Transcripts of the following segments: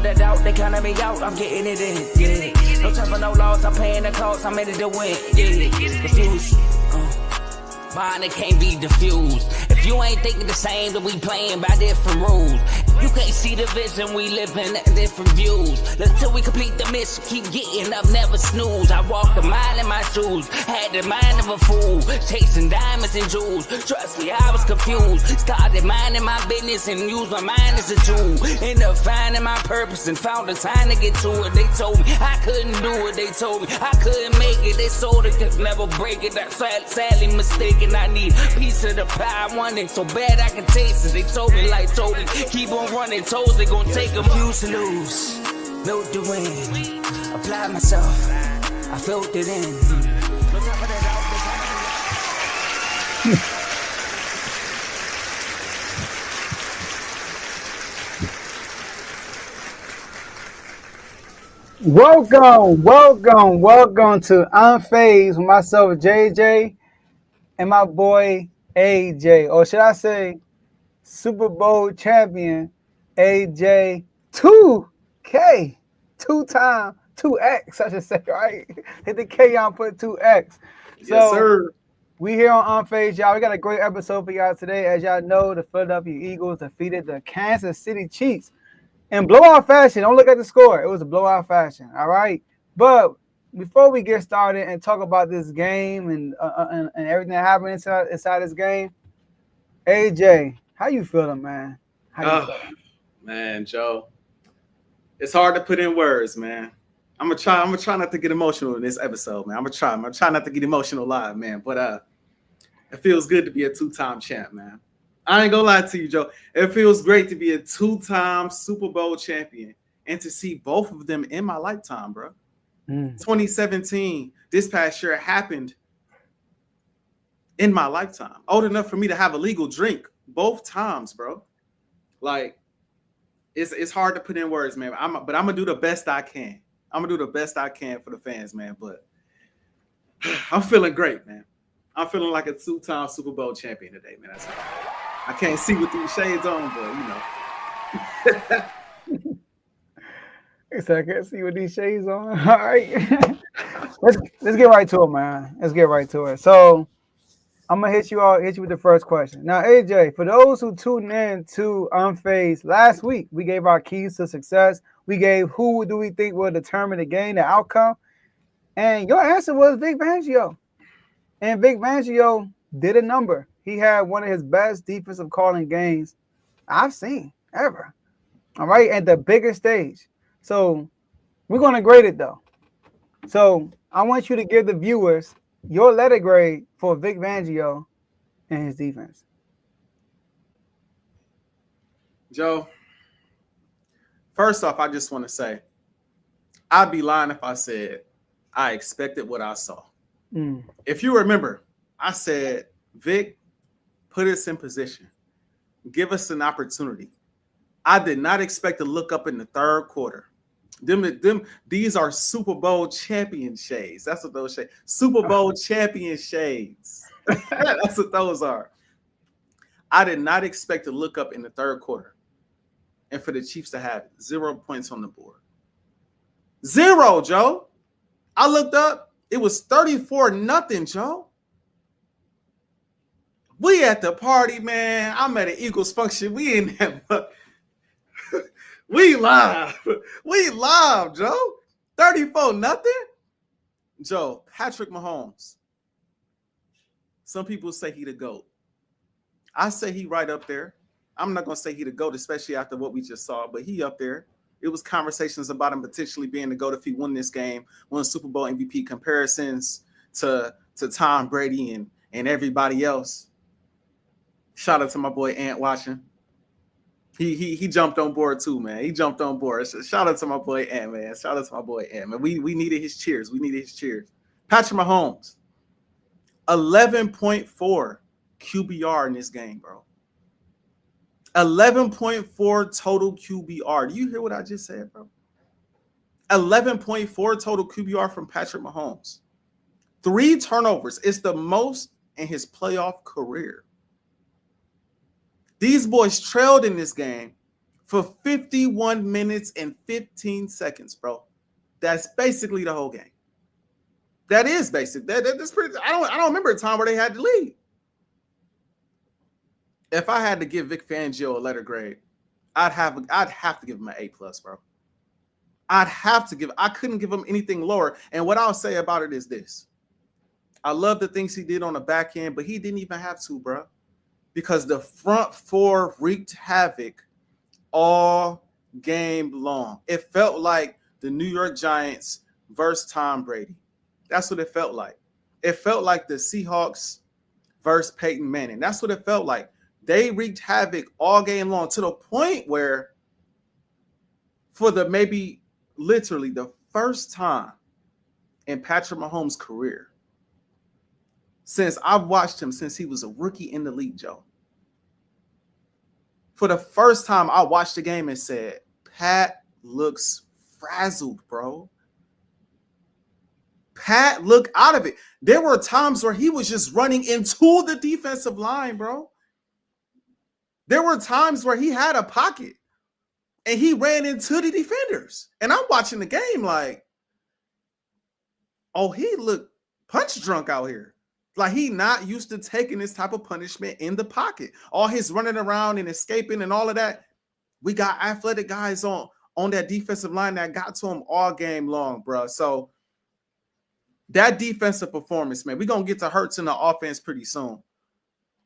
the doubt, they counting me out, I'm getting it in, yeah. No time for no loss, I'm paying the cost, I'm ready to win, yeah. Diffuse, mine, it can't be diffused. If you ain't thinking the same, then we playing by different rules. You can't see the vision, we living at different views. Until we complete the mission, keep getting up, never snooze. I walked a mile in my shoes, had the mind of a fool, chasing diamonds and jewels. Trust me, I was confused. Started minding my business and used my mind as a tool. Ended up finding my purpose and found the time to get to it. They told me I couldn't do it, they told me I couldn't make it. They sold it, could never break it. That's sadly mistaken. I need a piece of the pie, I want it so bad I can taste it. They told me like told me, keep on running, toes they gon' take them. Used to lose, built to win. Applied myself, I felt it in. Welcome to Unfazed with myself, JJ, and my boy AJ, or should I say Super Bowl champion AJ 2K, two-time 2X, I should say, right? Hit the K on, put 2X. Yes, sir. We here on Unfazed, y'all. We got a great episode for y'all today. As y'all know, the Philadelphia Eagles defeated the Kansas City Chiefs in blowout fashion. Don't look at the score. It was a blowout fashion, all right? But before we get started and talk about this game and everything that happened inside this game, AJ, how you feeling, man? How you feeling? Man, Joe, it's hard to put in words, man. I'm gonna try not to get emotional in this episode, man. I'm gonna try not to get emotional live, man. But it feels good to be a two-time champ, man. I ain't gonna lie to you, Joe. It feels great to be a two-time Super Bowl champion and to see both of them in my lifetime, bro. 2017, this past year happened in my lifetime. Old enough for me to have a legal drink both times, bro. Like, it's hard to put in words, man. But I'm gonna do the best I can. I'm gonna do the best I can for the fans, man. But I'm feeling great, man. I'm feeling like a two-time Super Bowl champion today, man. That's I can't see with these shades on, but you know. I can't see with these shades on. All right. let's get right to it, man. Let's get right to it. So I'm gonna hit you with the first question. Now, AJ, for those who tuned in to Unfazed last week, we gave our keys to success. We gave who do we think will determine the game, the outcome, and your answer was Vic Fangio. And Vic Fangio did a number. He had one of his best defensive calling games I've seen ever. All right, at the biggest stage. So we're gonna grade it though. So I want you to give the viewers your letter grade for Vic Fangio and his defense. Joe, first off, I just want to say I'd be lying if I said I expected what I saw. If you remember, I said, Vic, put us in position. Give us an opportunity. I did not expect to look up in the third quarter. These are Super Bowl champion shades. That's what those shades. Super Bowl champion shades. That's what those are. I did not expect to look up in the third quarter and for the Chiefs to have 0 points on the board. 0, Joe. I looked up. It was 34-0, Joe. We at the party, man. I'm at an Eagles function. We in that. We live. We live, Joe. 34-0. Joe, Patrick Mahomes. Some people say he the GOAT. I say he right up there. I'm not going to say he the GOAT, especially after what we just saw, but he up there. It was conversations about him potentially being the GOAT if he won this game, won Super Bowl MVP, comparisons to Tom Brady and everybody else. Shout out to my boy Ant watching. He jumped on board too, man. He jumped on board. Shout out to my boy Ant, man. Shout out to my boy Ant, man. We needed his cheers. We needed his cheers. Patrick Mahomes, 11.4 QBR in this game, bro. 11.4 total QBR. Do you hear what I just said, bro? 11.4 total QBR from Patrick Mahomes. 3 turnovers. It's the most in his playoff career. These boys trailed in this game for 51 minutes and 15 seconds, bro. That's basically the whole game. That is basic. That's pretty. I don't remember a time where they had to lead. If I had to give Vic Fangio a letter grade, I'd have to give him an A+, bro. I couldn't give him anything lower. And what I'll say about it is this. I love the things he did on the back end, but he didn't even have to, bro. Because the front four wreaked havoc all game long. It felt like the New York Giants versus Tom Brady. That's what it felt like. It felt like the Seahawks versus Peyton Manning. That's what it felt like. They wreaked havoc all game long to the point where for the maybe literally the first time in Patrick Mahomes' career, since I've watched him since he was a rookie in the league, Joe. For the first time, I watched the game and said, Pat looks frazzled, bro. Pat looked out of it. There were times where he was just running into the defensive line, bro. There were times where he had a pocket and he ran into the defenders. And I'm watching the game like, oh, he looked punch drunk out here. Like he not used to taking this type of punishment in the pocket. All his running around and escaping and all of that. We got athletic guys on that defensive line that got to him all game long, bro. So that defensive performance, man, we're going to get to Hurts in the offense pretty soon.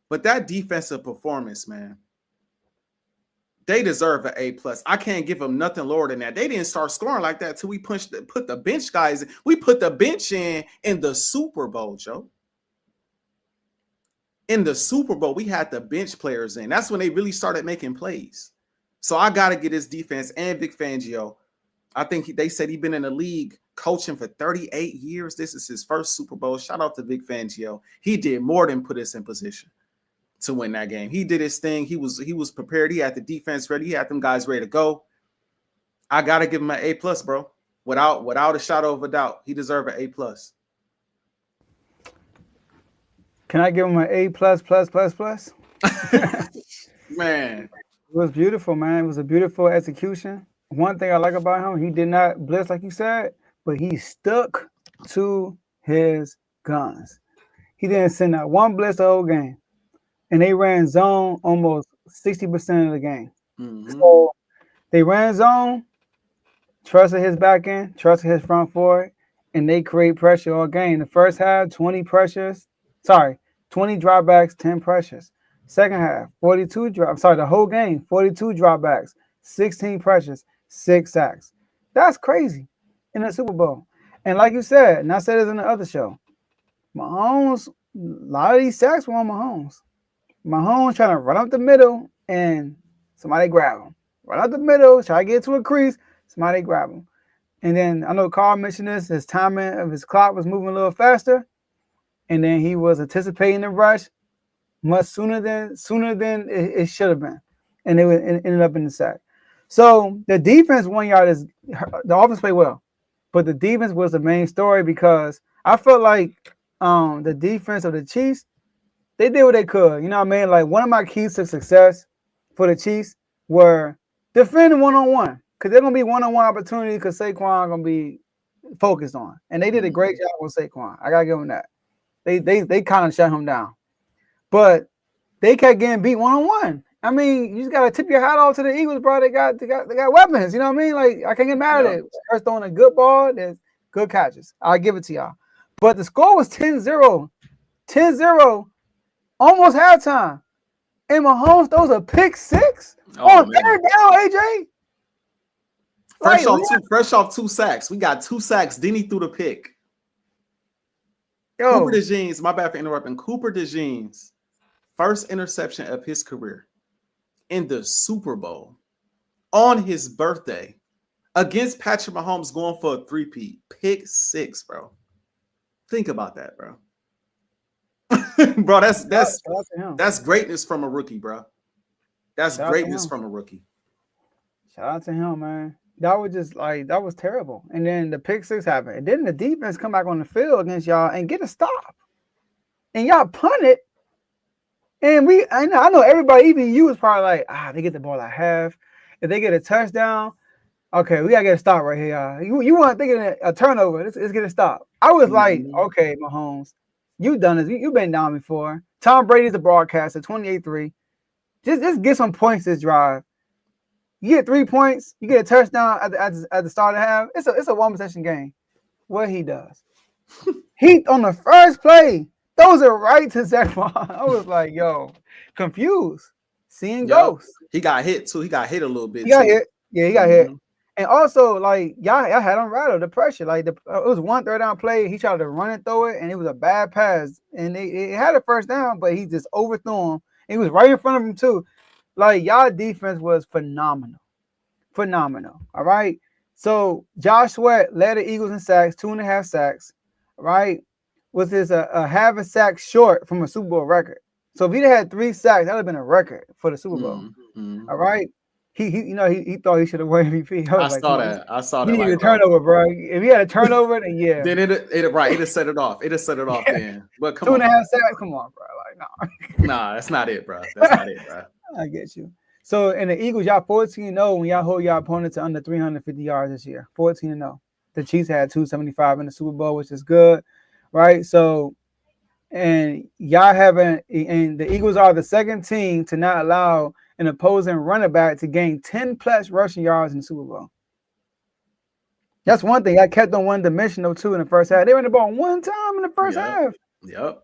But that defensive performance, man, they deserve an A+. I can't give them nothing lower than that. They didn't start scoring like that till we put the bench guys in. We put the bench in the Super Bowl, Joe. In the Super Bowl, we had the bench players in. That's when they really started making plays. So I got to get his defense and Vic Fangio. I think they said he's been in the league coaching for 38 years. This is his first Super Bowl. Shout out to Vic Fangio. He did more than put us in position to win that game. He did his thing. He was prepared. He had the defense ready. He had them guys ready to go. I got to give him an A+, bro. Without a shadow of a doubt. He deserves an A+. Can I give him an A++++? Man. It was beautiful, man. It was a beautiful execution. One thing I like about him, he did not blitz like you said, but he stuck to his guns. He didn't send out one blitz the whole game. And they ran zone almost 60% of the game. Mm-hmm. So they ran zone, trusted his back end, trusted his front four, and they create pressure all game. The first half, 20 dropbacks, 10 pressures. Second half, 42 drops. The whole game, 42 dropbacks, 16 pressures, 6 sacks. That's crazy in the Super Bowl. And like you said, and I said this in the other show, Mahomes, a lot of these sacks were on Mahomes. Mahomes trying to run up the middle and somebody grab him. Run up the middle, try to get to a crease, somebody grab him. And then I know Carl mentioned this, his timing of his clock was moving a little faster. And then he was anticipating the rush much sooner than it should have been. And it ended up in the sack. So the defense 1 yard is the offense played well. But the defense was the main story because I felt like the defense of the Chiefs, they did what they could. You know what I mean? Like one of my keys to success for the Chiefs were defending one-on-one. Because they're going to be one-on-one opportunity because Saquon going to be focused on. And they did a great job with Saquon. I got to give them that. They kind of shut him down. But they kept getting beat one-on-one. I mean, you just got to tip your hat off to the Eagles, bro. They got weapons. You know what I mean? Like, I can't get mad at it. First throwing a good ball, there's good catches. I'll give it to y'all. But the score was 10-0. 10-0. Almost halftime. And Mahomes throws a pick six on third down, AJ. Fresh off 2 sacks. We got 2 sacks. Then he threw the pick. Cooper DeJean's, my bad for interrupting. Cooper DeJean's first interception of his career in the Super Bowl on his birthday against Patrick Mahomes going for a 3-peat. Pick 6, bro. Think about that, bro. Bro, that's greatness from a rookie, bro. That's greatness from a rookie. Shout out to him, man. That was just that was terrible. And then the pick 6 happened. And then the defense come back on the field against y'all and get a stop. And y'all punt it. And I know everybody, even you, was probably like, they get the ball at half. If they get a touchdown, okay, we gotta get a stop right here, y'all. You want to think of a turnover? Let's get a stop. I was like, okay, Mahomes, you've done this. You've been down before. Tom Brady's the broadcaster, 28-3. Just get some points this drive. You get 3 points, you get a touchdown at the start of the half. It's a one possession game. What he does, he on the first play throws it right to Zach Vaughn. I was like, yo, confused, seeing ghosts. He got hit too. He got hit a little bit. He got hit. Yeah, he got hit. And also, like, y'all had him rattled the pressure. Like, it was one third down play. He tried to run it through it, and it was a bad pass. And it had a first down, but he just overthrew him. He was right in front of him too. Like, y'all defense was phenomenal. Phenomenal. All right. So Josh Sweat led the Eagles in sacks, 2.5 sacks. Right. Was this a half a sack short from a Super Bowl record? So if he'd had 3 sacks, that would have been a record for the Super Bowl. All right. He thought he should have won MVP. I saw that. He needed a turnover, bro. If he had a turnover, then yeah. Then it'd set it off. It'd set it off then. But come 2.5 sacks. Come on, bro. Like, no. Nah, that's not it, bro. That's not it, bro. I get you. So in the Eagles, y'all 14-0 when y'all hold y'all opponent to under 350 yards this year. 14-0. The Chiefs had 275 in the Super Bowl, which is good, right? So, and y'all and the Eagles are the second team to not allow an opposing running back to gain 10 plus rushing yards in the Super Bowl. That's one thing. I kept on one-dimensional too in the first half. They ran the ball one time in the first half. Yep.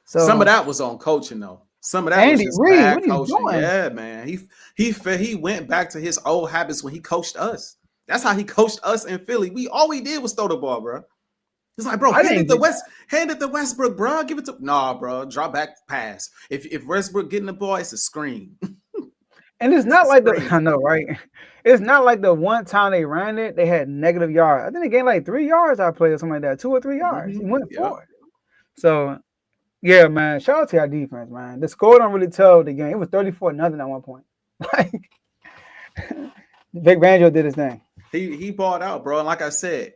So some of that was on coaching though. Some of that Andy was just Reid, bad what are you coaching. doing? Yeah, man. He went back to his old habits when he coached us. That's how he coached us in Philly. All we did was throw the ball, bro. It's like, bro, hand it to Westbrook, bro. Give it to bro. Drop back pass. If Westbrook getting the ball, it's a screen. And it's not like I know, right? It's not like the one time they ran it, they had negative yards. I think they gained like 3 yards. I played or something like that, 2 or 3 yards. He went forward. So. Yeah, man. Shout out to our defense, man. The score don't really tell the game. It was 34-0 at one point. Like Vic Fangio did his thing. He balled out, bro. And like I said,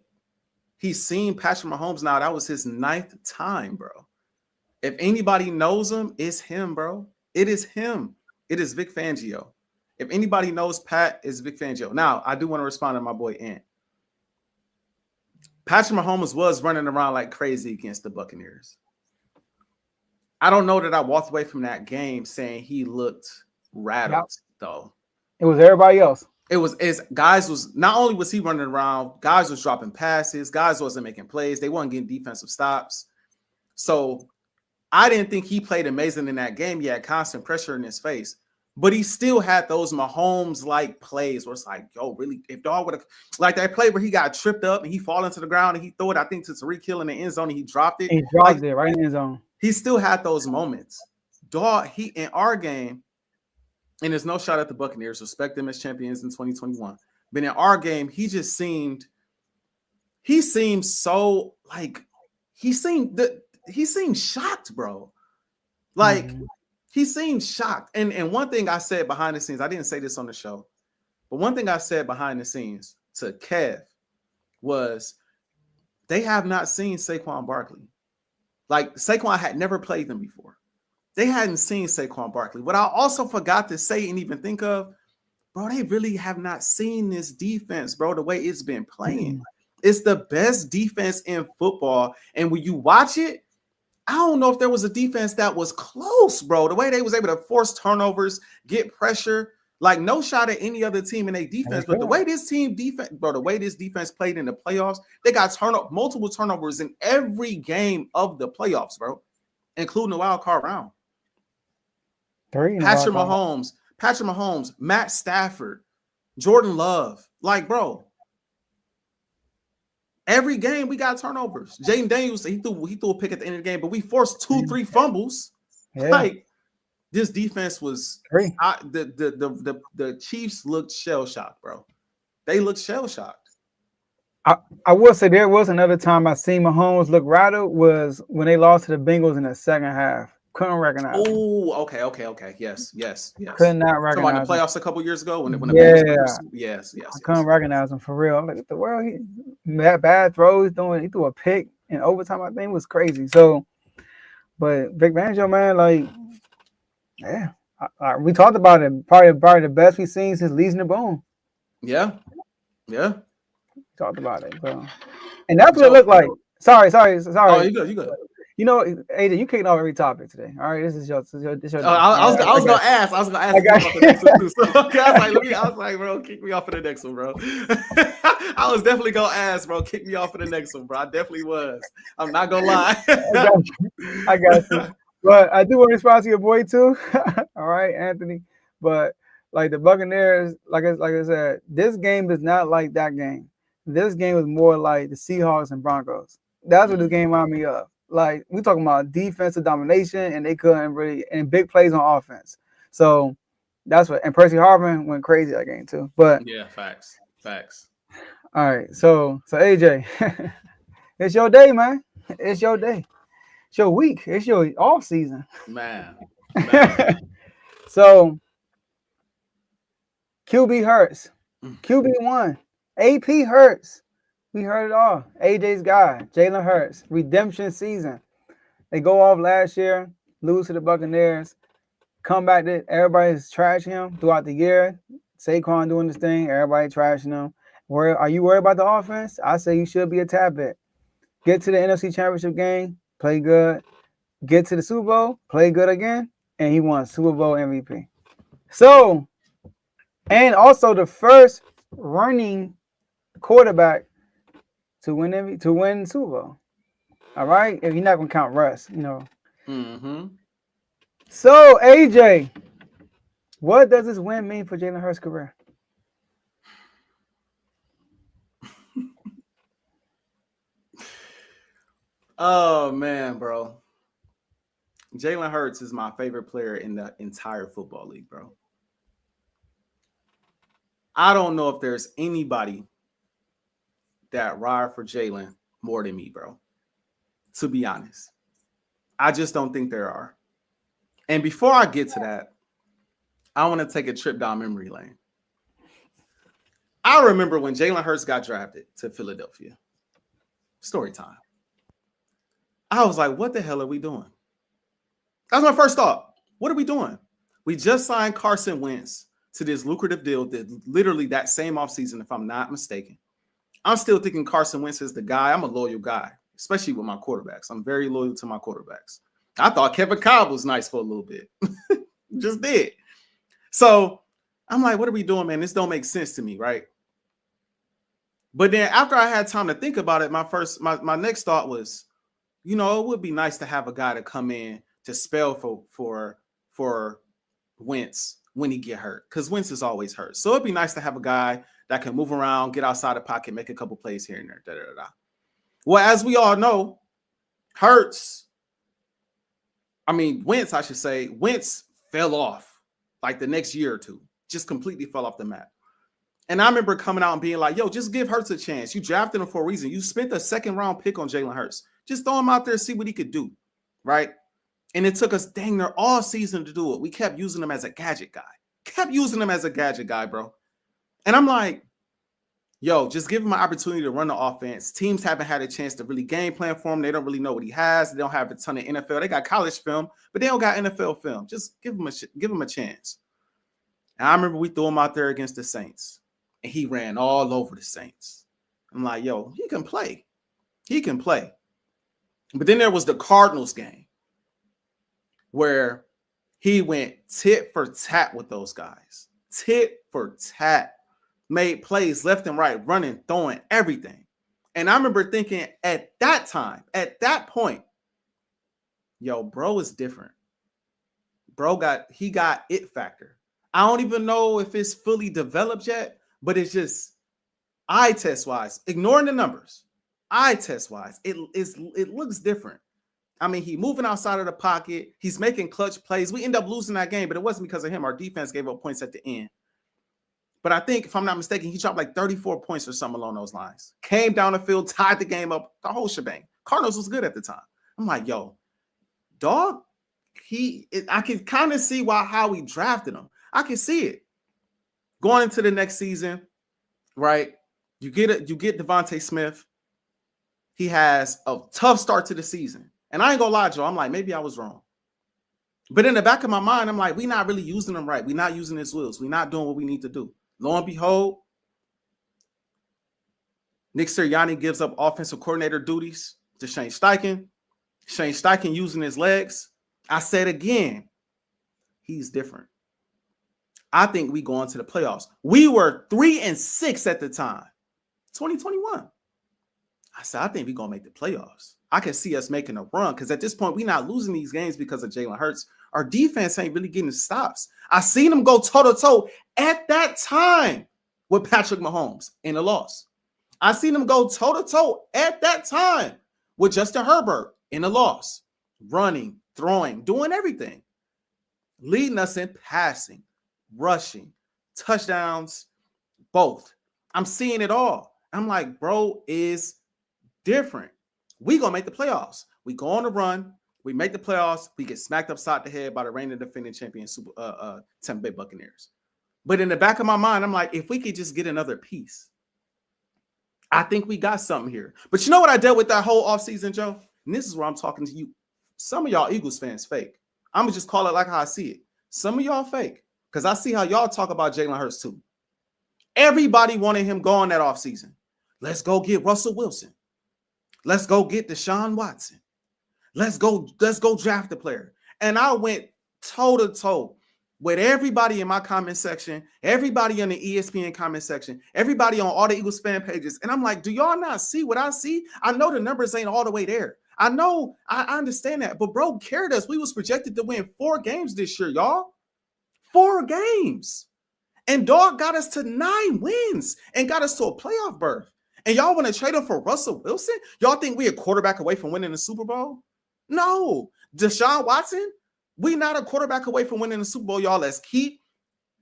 he's seen Patrick Mahomes now. That was his 9th time, bro. If anybody knows him, it's him, bro. It is him. It is Vic Fangio. If anybody knows Pat, it's Vic Fangio. Now, I do want to respond to my boy Ant. Patrick Mahomes was running around like crazy against the Buccaneers. I don't know that I walked away from that game saying he looked rattled, though. It was everybody else. Guys was not only was he running around, guys was dropping passes, guys wasn't making plays, they weren't getting defensive stops. So I didn't think he played amazing in that game. He had constant pressure in his face, but he still had those Mahomes-like plays where it's like, yo, really, if dog would have like that play where he got tripped up and he fall into the ground and he threw it, I think to Tariq Hill in the end zone and he dropped it. He dropped it right in the end zone. He still had those moments. Dog, he in our game, and there's no shot at the Buccaneers. Respect them as champions in 2021. But in our game, he seemed so like he seemed shocked, bro. Like he seemed shocked. And one thing I said behind the scenes, I didn't say this on the show, but one thing I said behind the scenes to Kev was they have not seen Saquon Barkley. Like, Saquon had never played them before. They hadn't seen Saquon Barkley. What I also forgot to say and even think of, bro, they really have not seen this defense, bro, the way it's been playing. It's the best defense in football. And when you watch it, I don't know if there was a defense that was close, bro. The way they was able to force turnovers, get pressure, like no shot at any other team in their defense. But the way this defense played in the playoffs, they got multiple turnovers in every game of the playoffs, bro, including the wild card round. Patrick Mahomes, Matt Stafford, Jordan Love, like, bro. Every game we got turnovers. Jaden Daniels, he threw a pick at the end of the game, but we forced 2-3 fumbles. Yeah. Like, this defense was the Chiefs looked shell-shocked, bro. They looked shell-shocked. I will say there was another time I seen Mahomes look rattled was when they lost to the Bengals in the second half. Couldn't recognize him. Oh, okay. Yes. Could not recognize him. The playoffs a couple years ago when yes. I couldn't recognize him for real. I'm like, what the world? He had bad throws. He threw a pick in overtime. I think it was crazy. So, but Vic Fangio, man, like, yeah, We talked about it. Probably the best we've seen since Legion of Boom. Yeah. Yeah. Talked about it, bro. And that's what it Joe. looked like. Sorry. Oh, you good. You good. You know, AJ, you kicking off every topic today. All right, this is your day. I was gonna ask. I was gonna ask you about the next one too. So okay, I was like, bro, kick me off for the next one, bro. I was definitely gonna ask, bro, kick me off for the next one, bro. I definitely was. I'm not gonna lie. I got you. But I do want to respond to your boy too. All right, Anthony. But like the Buccaneers, like I said, this game is not like that game. This game is more like the Seahawks and Broncos. That's what this game reminded me of. Like we talking about defensive domination, and they couldn't really and big plays on offense. So that's what. And Percy Harvin went crazy that game too. But yeah, facts. All right, so AJ, it's your day, man. It's your day. It's your week. It's your off season. Man. So QB hurts. QB1. AP hurts. We heard it all. AJ's guy, Jalen Hurts, redemption season. They go off last year, lose to the Buccaneers, come back to everybody's trashing him throughout the year. Saquon doing this thing, everybody trashing him. Are you worried about the offense? I say you should be a tad bit. Get to the NFC Championship game, play good. Get to the Super Bowl, play good again, and he won Super Bowl MVP. So, and also the first running quarterback to win Super Bowl. All right, if you're not gonna count Russ, you know. Mm-hmm. So AJ, what does this win mean for Jalen Hurts' career? Oh man, bro. Jalen Hurts is my favorite player in the entire football league, bro. I don't know if there's anybody that ride for Jalen more than me, bro. To be honest, I just don't think there are. And before I get to that, I want to take a trip down memory lane. I remember when Jalen Hurts got drafted to Philadelphia. Story time. I was like, what the hell are we doing? That's my first thought. What are we doing? We just signed Carson Wentz to this lucrative deal that literally that same offseason, if I'm not mistaken. I'm still thinking Carson Wentz is the guy. I'm a loyal guy, especially with my quarterbacks. I'm very loyal to my quarterbacks. I thought Kevin Kolb was nice for a little bit. Just did. So I'm like, what are we doing, man? This don't make sense to me, right? But then after I had time to think about it, my next thought was, you know, it would be nice to have a guy to come in to spell for Wentz when he get hurt, because Wentz is always hurt. So it'd be nice to have a guy that can move around, get outside the pocket, make a couple plays here and there. Well, as we all know, Wentz, I should say, Wentz fell off like the next year or two, just completely fell off the map. And I remember coming out and being like, yo, just give Hurts a chance. You drafted him for a reason. You spent a second round pick on Jalen Hurts. Just throw him out there and see what he could do, right? And it took us dang near all season to do it. We kept using him as a gadget guy. Bro. And I'm like, yo, just give him an opportunity to run the offense. Teams haven't had a chance to really game plan for him. They don't really know what he has. They don't have a ton of NFL. They got college film, but they don't got NFL film. Just give him a chance. And I remember we threw him out there against the Saints, and he ran all over the Saints. I'm like, yo, he can play. But then there was the Cardinals game where he went tit for tat with those guys. Tit for tat. Made plays left and right, running, throwing, everything. And I remember thinking at that point, yo, bro is different. He got it factor. I don't even know if it's fully developed yet, but it's just eye test wise, ignoring the numbers, eye test wise, it looks different. I mean, he moving outside of the pocket. He's making clutch plays. We end up losing that game, but it wasn't because of him. Our defense gave up points at the end. But I think, if I'm not mistaken, he dropped like 34 points or something along those lines. Came down the field, tied the game up, the whole shebang. Cardinals was good at the time. I'm like, yo, dog, I can kind of see how we drafted him. I can see it. Going into the next season, right? You get Devontae Smith. He has a tough start to the season. And I ain't gonna lie, Joe. I'm like, maybe I was wrong. But in the back of my mind, I'm like, we're not really using them right. We're not using his wheels. We're not doing what we need to do. Lo and behold, Nick Sirianni gives up offensive coordinator duties to Shane Steichen. Shane Steichen using his legs. I said again, he's different. I think we go into the playoffs. We were 3-6 at the time, 2021. I said, I think we're going to make the playoffs. I can see us making a run because at this point, we're not losing these games because of Jalen Hurts. Our defense ain't really getting stops. I seen them go toe-to-toe at that time with Patrick Mahomes in a loss. I seen them go toe-to-toe at that time with Justin Herbert in a loss, running, throwing, doing everything, leading us in passing, rushing, touchdowns, both. I'm seeing it all. I'm like, bro, is different. We gonna make the playoffs. We go on the run. We make the playoffs. We get smacked upside the head by the reigning defending champion Tampa Bay Buccaneers. But in the back of my mind, I'm like, if we could just get another piece, I think we got something here. But you know what I dealt with that whole offseason, Joe? And this is where I'm talking to you. Some of y'all Eagles fans fake. I'm going to just call it like how I see it. Some of y'all fake. Because I see how y'all talk about Jalen Hurts too. Everybody wanted him gone that offseason. Let's go get Russell Wilson. Let's go get Deshaun Watson. Let's go draft the player. And I went toe-to-toe with everybody in my comment section, everybody in the ESPN comment section, everybody on all the Eagles fan pages. And I'm like, do y'all not see what I see? I know the numbers ain't all the way there. I know, I understand that. But bro, carried us. We was projected to win 4 games this year, y'all. 4 games. And dog got us to 9 wins and got us to a playoff berth. And y'all want to trade him for Russell Wilson? Y'all think we a quarterback away from winning the Super Bowl? No. Deshaun Watson? We not a quarterback away from winning the Super Bowl, y'all. Let's keep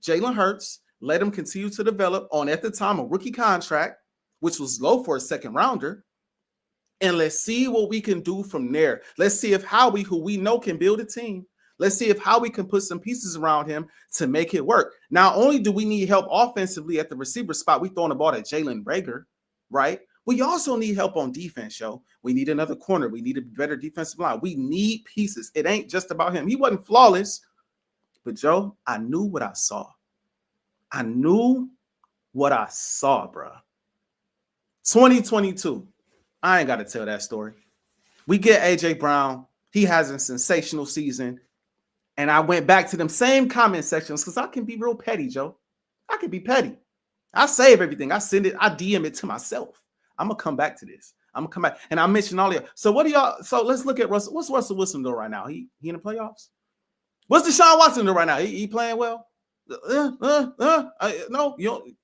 Jalen Hurts. Let him continue to develop on, at the time, a rookie contract, which was low for a second rounder. And let's see what we can do from there. Let's see if Howie, who we know can build a team, let's see if Howie can put some pieces around him to make it work. Not only do we need help offensively at the receiver spot, we throwing the ball at Jalen Reagor, right? We also need help on defense, yo. We need another corner. We need a better defensive line. We need pieces. It ain't just about him. He wasn't flawless. But, Joe, I knew what I saw. I knew what I saw, bro. 2022. I ain't got to tell that story. We get A.J. Brown. He has a sensational season. And I went back to them same comment sections because I can be real petty, Joe. I can be petty. I save everything. I send it. I DM it to myself. I'm going to come back to this. I'm going to come back. And I mentioned all of you. So what do y'all? So let's look at Russell. What's Russell Wilson doing right now? He in the playoffs? What's Deshaun Watson doing right now? He playing well? No, you don't.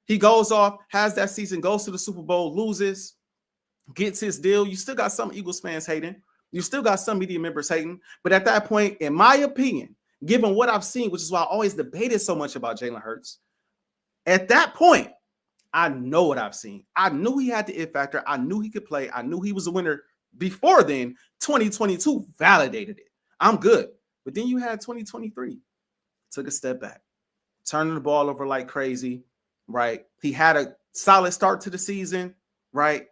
He goes off, has that season, goes to the Super Bowl, loses, gets his deal. You still got some Eagles fans hating. You still got some media members hating. But at that point, in my opinion, given what I've seen, which is why I always debated so much about Jalen Hurts, at that point, I know what I've seen. I knew he had the it factor. I knew he could play. I knew he was a winner before then. 2022 validated it. I'm good. But then you had 2023. Took a step back. Turning the ball over like crazy, right? He had a solid start to the season, right?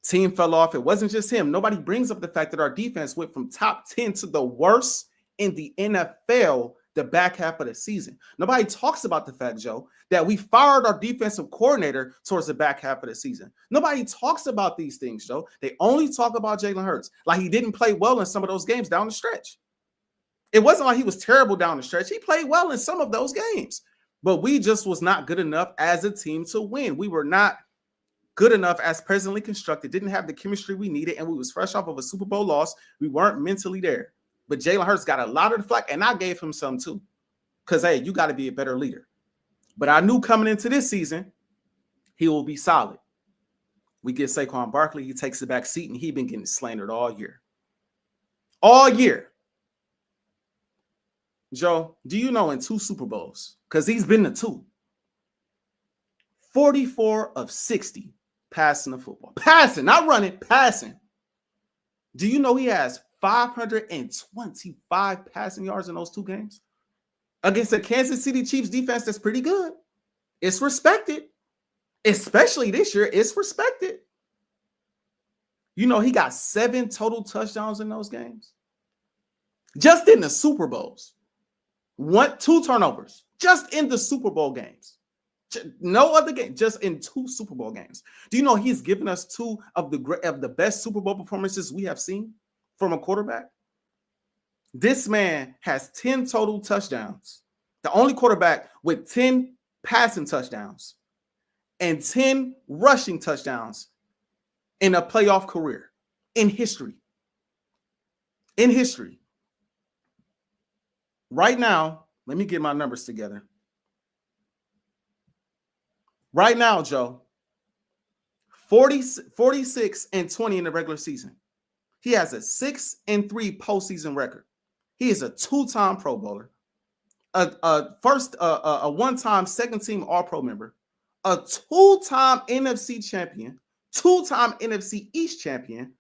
Team fell off. It wasn't just him. Nobody brings up the fact that our defense went from top 10 to the worst in the NFL the back half of the season. Nobody talks about the fact, Joe, that we fired our defensive coordinator towards the back half of the season. Nobody talks about these things, Joe. They only talk about Jalen Hurts. Like he didn't play well in some of those games down the stretch. It wasn't like he was terrible down the stretch. He played well in some of those games. But we just was not good enough as a team to win. We were not good enough as presently constructed, didn't have the chemistry we needed, and we was fresh off of a Super Bowl loss. We weren't mentally there. But Jalen Hurts got a lot of the flack, and I gave him some too. Because, hey, you got to be a better leader. But I knew coming into this season, he will be solid. We get Saquon Barkley. He takes the back seat, and he's been getting slandered all year. All year. Joe, do you know in 2 Super Bowls, because he's been to 2, 44 of 60 passing the football. Passing, not running, passing. Do you know he has 525 passing yards in those 2 games? Against the Kansas City Chiefs defense that's pretty good. It's respected. Especially this year, it's respected. You know, he got 7 total touchdowns in those games. Just in the Super Bowls. 2 turnovers. Just in the Super Bowl games. No other game, just in 2 Super Bowl games. Do you know he's given us 2 of the best Super Bowl performances we have seen from a quarterback? This man has 10 total touchdowns. The only quarterback with 10 passing touchdowns and 10 rushing touchdowns in a playoff career in history. In history. Right now, let me get my numbers together. Right now, Joe, 46-20 in the regular season. He has a 6-3 postseason record. He is a 2-time Pro Bowler, a one-time second-team All-Pro member, a 2-time NFC champion, 2-time NFC East champion,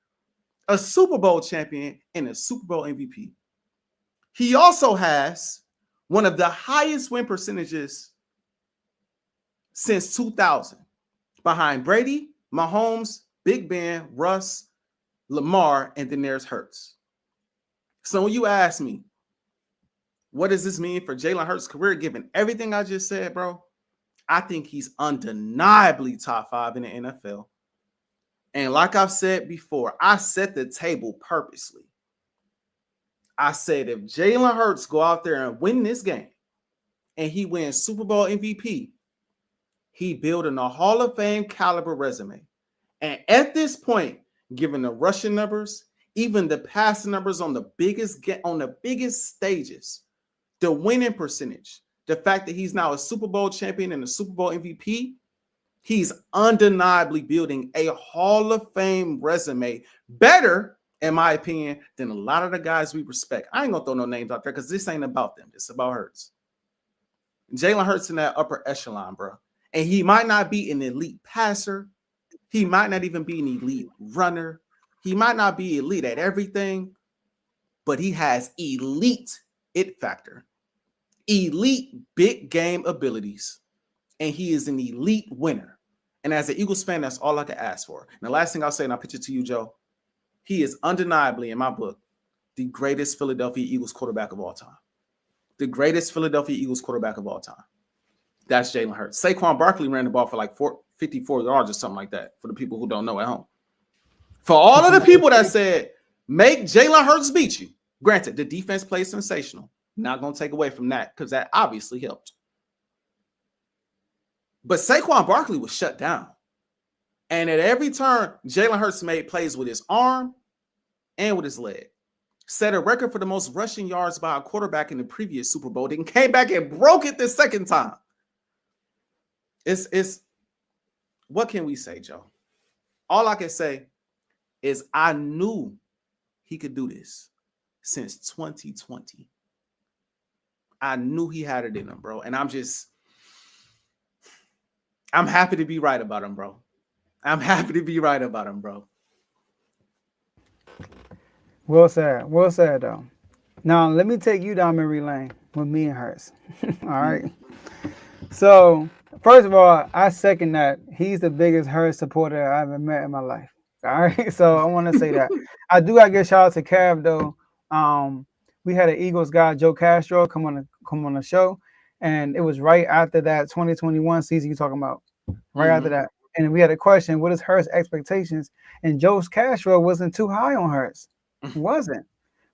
a Super Bowl champion, and a Super Bowl MVP. He also has one of the highest win percentages since 2000, behind Brady, Mahomes, Big Ben, Russ, Lamar, and then there's Hurts. So when you ask me, what does this mean for Jalen Hurts' career, given everything I just said, bro? I think he's undeniably top 5 in the NFL. And like I've said before, I set the table purposely. I said if Jalen Hurts go out there and win this game, and he wins Super Bowl MVP, he building a Hall of Fame caliber resume. And at this point, given the rushing numbers, even the passing numbers on the biggest stages, the winning percentage, the fact that he's now a Super Bowl champion and a Super Bowl MVP, he's undeniably building a Hall of Fame resume, better, in my opinion, than a lot of the guys we respect. I ain't gonna throw no names out there because this ain't about them. It's about Hurts. Jalen Hurts in that upper echelon, bro. And he might not be an elite passer. He might not even be an elite runner. He might not be elite at everything, but he has elite it factor, elite big game abilities, and he is an elite winner. And as an Eagles fan, that's all I can ask for. And the last thing I'll say, and I'll pitch it to you, Joe, he is undeniably, in my book, the greatest Philadelphia Eagles quarterback of all time. The greatest Philadelphia Eagles quarterback of all time. That's Jalen Hurts. Saquon Barkley ran the ball for like 54 yards or something like that, for the people who don't know at home. For all of the people that said, make Jalen Hurts beat you, granted, the defense plays sensational. Not going to take away from that because that obviously helped. But Saquon Barkley was shut down. And at every turn, Jalen Hurts made plays with his arm and with his leg. Set a record for the most rushing yards by a quarterback in the previous Super Bowl. Then came back and broke it the second time. It's what can we say, Joe? All I can say is I knew he could do this since 2020. I knew he had it in him, bro. And I'm happy to be right about him, bro. I'm happy to be right about him, bro. Well said. Well said, though. Now, let me take you down memory lane with me and Hurts. All right. So, first of all, I second that. He's the biggest Hurts supporter I ever met in my life. All right. So, I want to say that. I do got to give shout out to Cav, though. We had an Eagles guy, Joe Castro, come on the show. And it was right after that 2021 season you're talking about. Right after that. And we had a question, what is Hurts' expectations? And Joe Castro wasn't too high on Hurts. He wasn't.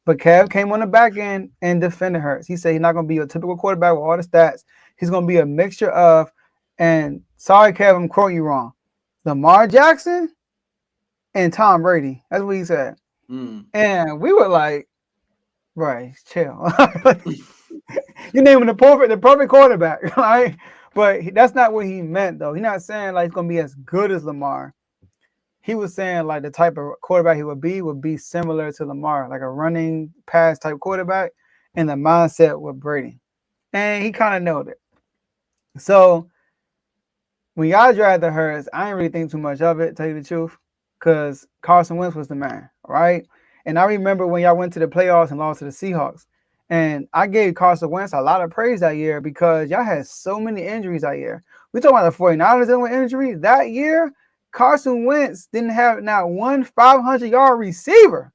But Kev came on the back end and defended Hurts. He said he's not going to be a typical quarterback with all the stats. He's going to be a mixture of, and sorry, Kev, I'm quoting you wrong, Lamar Jackson and Tom Brady. That's what he said. And we were like, right, chill. You're naming the perfect quarterback, right? But that's not what he meant, though. He's not saying like he's going to be as good as Lamar. He was saying like the type of quarterback he would be similar to Lamar, like a running pass type quarterback, and the mindset with Brady. And he kind of nailed it. So when y'all drafted Hurts, I didn't really think too much of it, tell you the truth, because Carson Wentz was the man, right? And I remember when y'all went to the playoffs and lost to the Seahawks. And I gave Carson Wentz a lot of praise that year because y'all had so many injuries that year. We talking about the 49ers dealing with injuries. That year, Carson Wentz didn't have not one 500-yard receiver.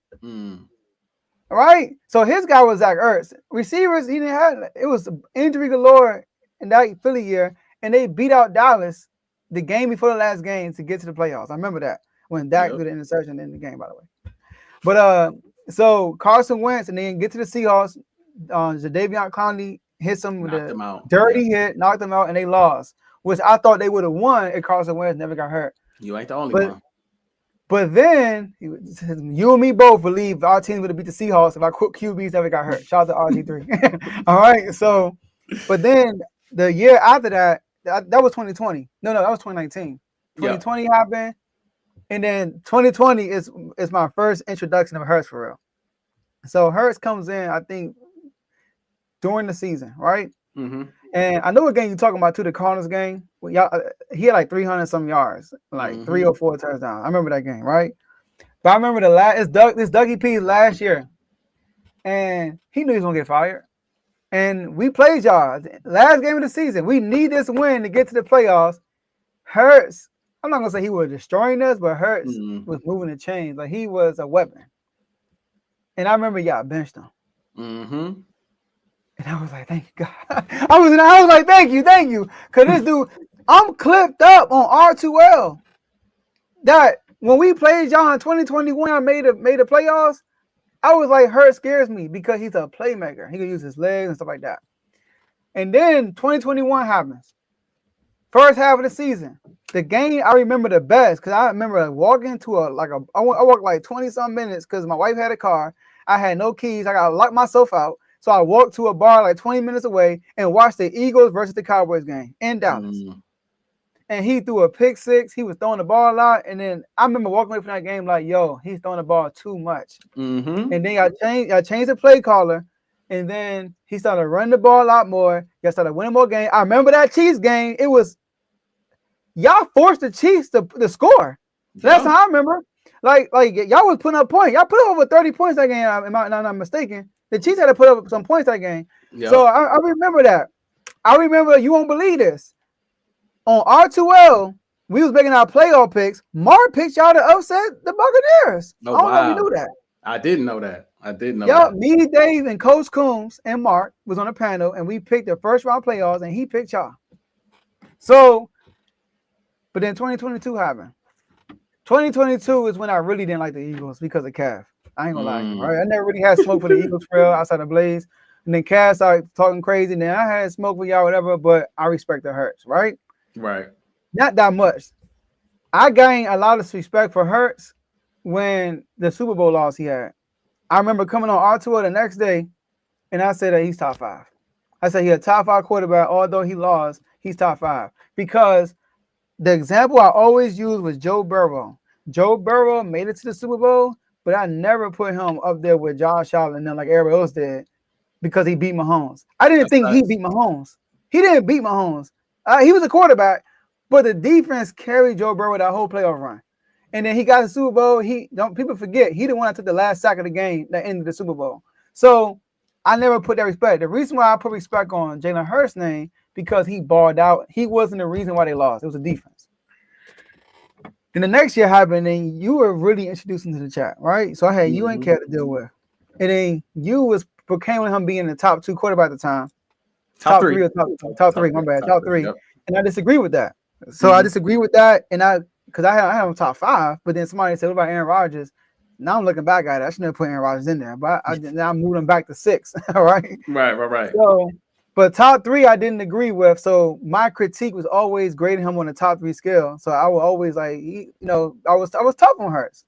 right? So his guy was Zach Ertz. Receivers, he didn't have. It was injury galore in that Philly year, and they beat out Dallas the game before the last game to get to the playoffs. I remember that when Dak did the interception in the game, by the way. But so Carson Wentz, and then get to the Seahawks. Jadeveon Clowney hit some with a dirty hit, knocked them out, and they lost. Which I thought they would have won if Carson Wentz never got hurt. You ain't the only one. But then you and me both believe our team would have beat the Seahawks if our QBs never got hurt. Shout out to RG3. All right. So, but then the year after that was 2020. No, that was 2019. 2020 happened. And then 2020 is my first introduction of Hurts for real. So Hurts comes in, I think, during the season, right? Mm-hmm. And I know what game you're talking about too, the Cardinals game. He had like 300 some yards, like 3 or 4 touchdowns. I remember that game, right? But I remember it's Dougie P's last year, and he knew he was gonna get fired. And we played y'all last game of the season. We need this win to get to the playoffs. Hurts, I'm not gonna say he was destroying us, but Hurts was moving the chains. Like he was a weapon. And I remember y'all benched him. Mm-hmm. And I was like, thank you, God. I was like, thank you. Because this dude, I'm clipped up on R2L. That when we played y'all in 2021, I made the playoffs. I was like, Hurt scares me because he's a playmaker. He can use his legs and stuff like that. And then 2021 happens. First half of the season. The game I remember the best because I remember walking to I walked like 20-some minutes because my wife had a car. I had no keys. I got to lock myself out. So I walked to a bar like 20 minutes away and watched the Eagles versus the Cowboys game in Dallas. And he threw a pick six. He was throwing the ball a lot. And then I remember walking away from that game like, yo, he's throwing the ball too much. And then I changed the play caller. And then he started running the ball a lot more. Y'all started winning more games. I remember that Chiefs game. It was y'all forced the Chiefs to score. That's how I remember. Like y'all was putting up points. Y'all put up over 30 points that game. Am I not mistaken? The Chiefs had to put up some points that game. Yep. So I remember that. I remember, you won't believe this. On R2L, we was making our playoff picks. Mark picked y'all to upset the Buccaneers. I don't know if you knew that. I didn't know that. Yep, me, Dave, and Coach Coombs and Mark was on the panel, and we picked the first round playoffs, and he picked y'all. So, but then 2022 happened. 2022 is when I really didn't like the Eagles because of Cav. I ain't gonna lie to you, right? I never really had smoke for the Eagles trail outside of Blaze. And then Cass started talking crazy. And then I had smoke for y'all, whatever, but I respect the Hurts, right? Right. Not that much. I gained a lot of respect for Hurts when the Super Bowl loss he had. I remember coming on R2 the next day, and I said that he's top 5. I said he's a top 5 quarterback, although he lost, he's top 5. Because the example I always use was Joe Burrow. Joe Burrow made it to the Super Bowl, but I never put him up there with Josh Allen and then like everybody else did because he beat Mahomes. I didn't think he beat Mahomes. He didn't beat Mahomes. He was a quarterback, but the defense carried Joe Burrow that whole playoff run. And then he got the Super Bowl. People forget he the one that took the last sack of the game that ended the Super Bowl. So I never put that respect. The reason why I put respect on Jalen Hurts' name because he balled out. He wasn't the reason why they lost. It was the defense. Then the next year happened, and you were really introduced into the chat, right? So I had you and Cat to deal with. And then you was proclaiming him being the top 2 quarterback at the time. Top three. Top three, my bad. Top 3. Yep. And I disagree with that. So I disagree with that, and because I had him top 5, but then somebody said, what about Aaron Rodgers? Now I'm looking back at it. I shouldn't have put Aaron Rodgers in there, but now I'm moving him back to 6, all right? Right. So, but top 3 I didn't agree with. So my critique was always grading him on the top 3 scale. So I would always I was tough on Hurts.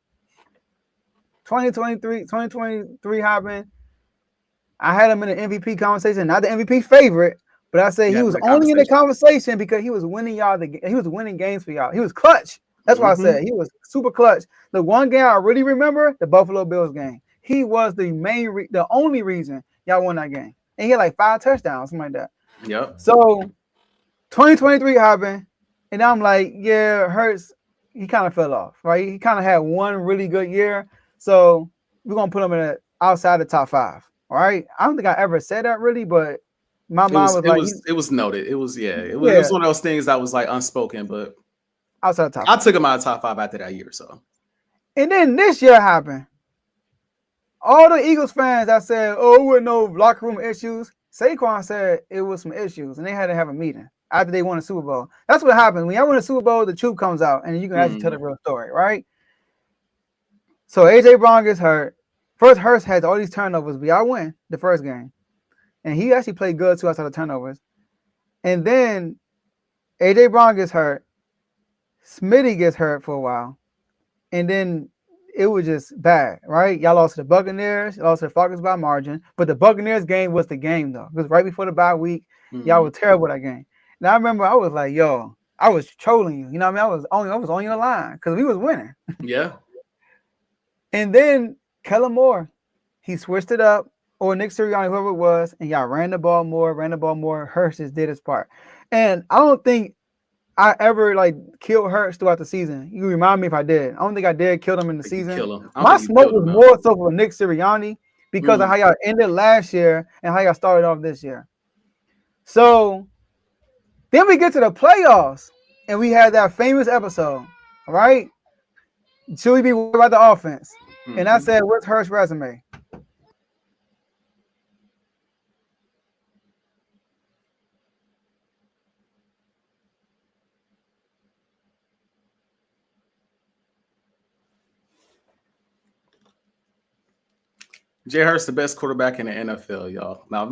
2023 happened. I had him in the MVP conversation, not the MVP favorite, but I say he was only in the conversation because he was winning he was winning games for y'all. He was clutch. That's why I said he was super clutch. The one game I really remember, the Buffalo Bills game. He was the the only reason y'all won that game. And he had like 5 touchdowns, something like that. Yep. So 2023 happened, and I'm like, yeah, Hurts, he kind of fell off, right? He kind of had one really good year. So we're gonna put him outside the top 5. All right. I don't think I ever said that really, but my mind was it was noted. It was one of those things that was like unspoken, but outside the top 5. I took him out of top 5 after that year. So and then this year happened. all the Eagles fans that said, "Oh, it wasn't no locker room issues," Saquon said it was some issues, and they had to have a meeting after they won the Super Bowl. That's what happens when y'all win a Super Bowl. The truth comes out, and you can actually tell the real story, right? So AJ Brown gets hurt. First, Hurst had all these turnovers, but y'all win the first game, and he actually played good too outside of turnovers. And then AJ Brown gets hurt. Smitty gets hurt for a while, and then it was just bad, right? Y'all lost to the Buccaneers, y'all lost to the Falcons by margin, but the Buccaneers game was the game though. It was right before the bye week. Y'all were terrible that game. And I remember I was like, "Yo, I was trolling you." You know what I mean? I was on your line because we was winning. Yeah. And then Kellen Moore, he switched it up, or Nick Sirianni, whoever it was, and y'all ran the ball more. Hurst just did his part, and I don't think I ever like killed Hurts throughout the season. You remind me if I did. I don't think I did kill him in the season. My smoke was more so for Nick Sirianni because of how y'all ended last year and how y'all started off this year. So then we get to the playoffs and we had that famous episode, all right? Should we be worried about the offense? And I said, what's Hurts' resume? Jay Hurts the best quarterback in the NFL, y'all. Now,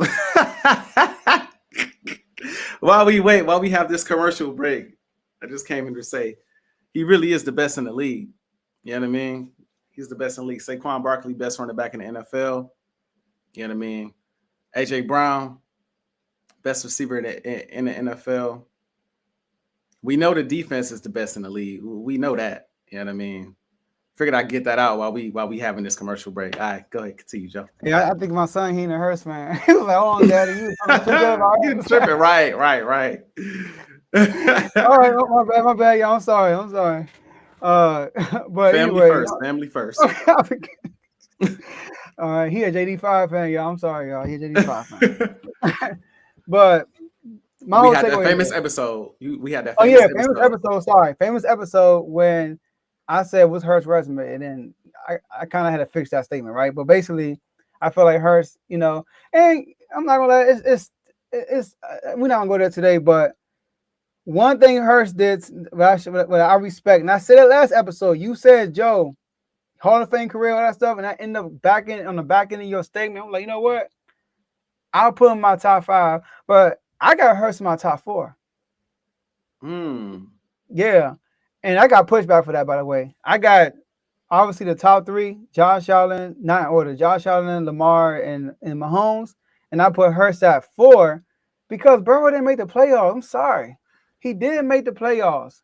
while we have this commercial break, I just came in to say he really is the best in the league. You know what I mean? He's the best in the league. Saquon Barkley, best running back in the NFL. You know what I mean? AJ Brown, best receiver in the NFL. We know the defense is the best in the league. We know that. You know what I mean? Figured I'd get that out while we having this commercial break. All right, go ahead, continue, Joe. Yeah, I think my son, he in a Hurst man. He was like, "Hold on, Daddy, you getting tripping, right. All right, my bad, y'all. I'm sorry. But family first. All right, he a JD5 fan, y'all. I'm sorry, y'all. He a JD5 fan. But my whole had that famous episode. We had that. Famous episode when I said, "What's Hurts' resume?" And then I kind of had to fix that statement, right? But basically, I feel like Hurts, you know, and I'm not gonna lie, it's we're not gonna go there today. But one thing Hurts did, what I respect, and I said it last episode. You said, Joe, Hall of Fame career, all that stuff, and I end up on the back end of your statement. I'm like, you know what? I'll put him in my top 5, but I got Hurts in my top 4. Yeah. And I got pushback for that, by the way. I got obviously the top 3, Josh Allen, not in order, Josh Allen, Lamar, and Mahomes. And I put Hurts at 4 because Burrow didn't make the playoffs. I'm sorry. He didn't make the playoffs.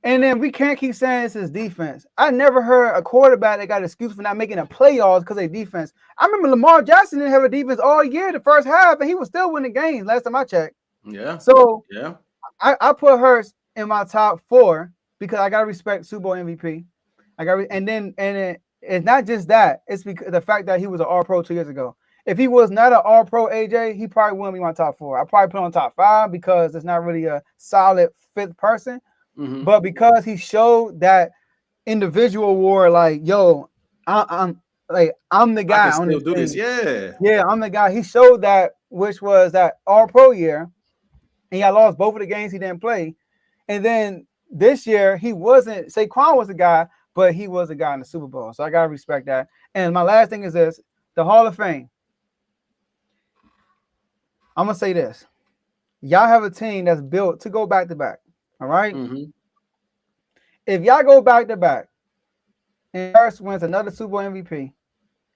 And then we can't keep saying it's his defense. I never heard a quarterback that got an excuse for not making the playoffs because of defense. I remember Lamar Jackson didn't have a defense all year, the first half, and he was still winning games last time I checked. Yeah. So yeah, I put Hurts in my top 4. Because I gotta respect Super Bowl MVP. And it's not just that. It's because the fact that he was an All-Pro 2 years ago. If he was not an All-Pro, AJ, he probably wouldn't be my top 4. I probably put him on top 5 because it's not really a solid 5th person. But because he showed that individual war, like, yo, I'm the guy. I can still do this. Yeah, I'm the guy. He showed that, which was that All-Pro year, and he lost both of the games he didn't play, and then. This year, he wasn't. Saquon was the guy, but he was the guy in the Super Bowl. So I got to respect that. And my last thing is this, the Hall of Fame. I'm going to say this. Y'all have a team that's built to go back-to-back. All right? If y'all go back-to-back and Hurts wins another Super Bowl MVP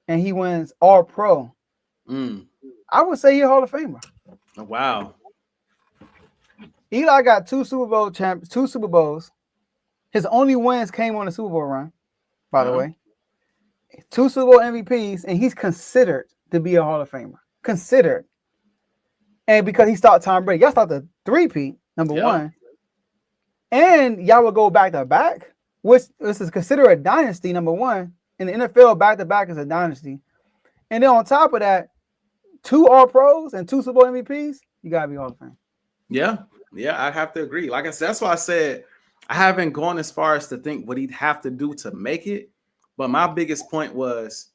and he wins All-Pro, I would say you're a Hall of Famer. Oh, wow. Eli got 2 Super Bowls. His only wins came on the Super Bowl run, by the way. 2 Super Bowl MVPs, and he's considered to be a Hall of Famer. Considered. And because he started Tom Brady. Y'all start the 3-peat, number 1. And y'all will go back-to-back, which this is considered a dynasty, number 1. In the NFL, back-to-back is a dynasty. And then on top of that, 2 All-Pros and 2 Super Bowl MVPs, you got to be Hall of Fame. Yeah, I have to agree. Like I said, that's why I said I haven't gone as far as to think what he'd have to do to make it. But my biggest point was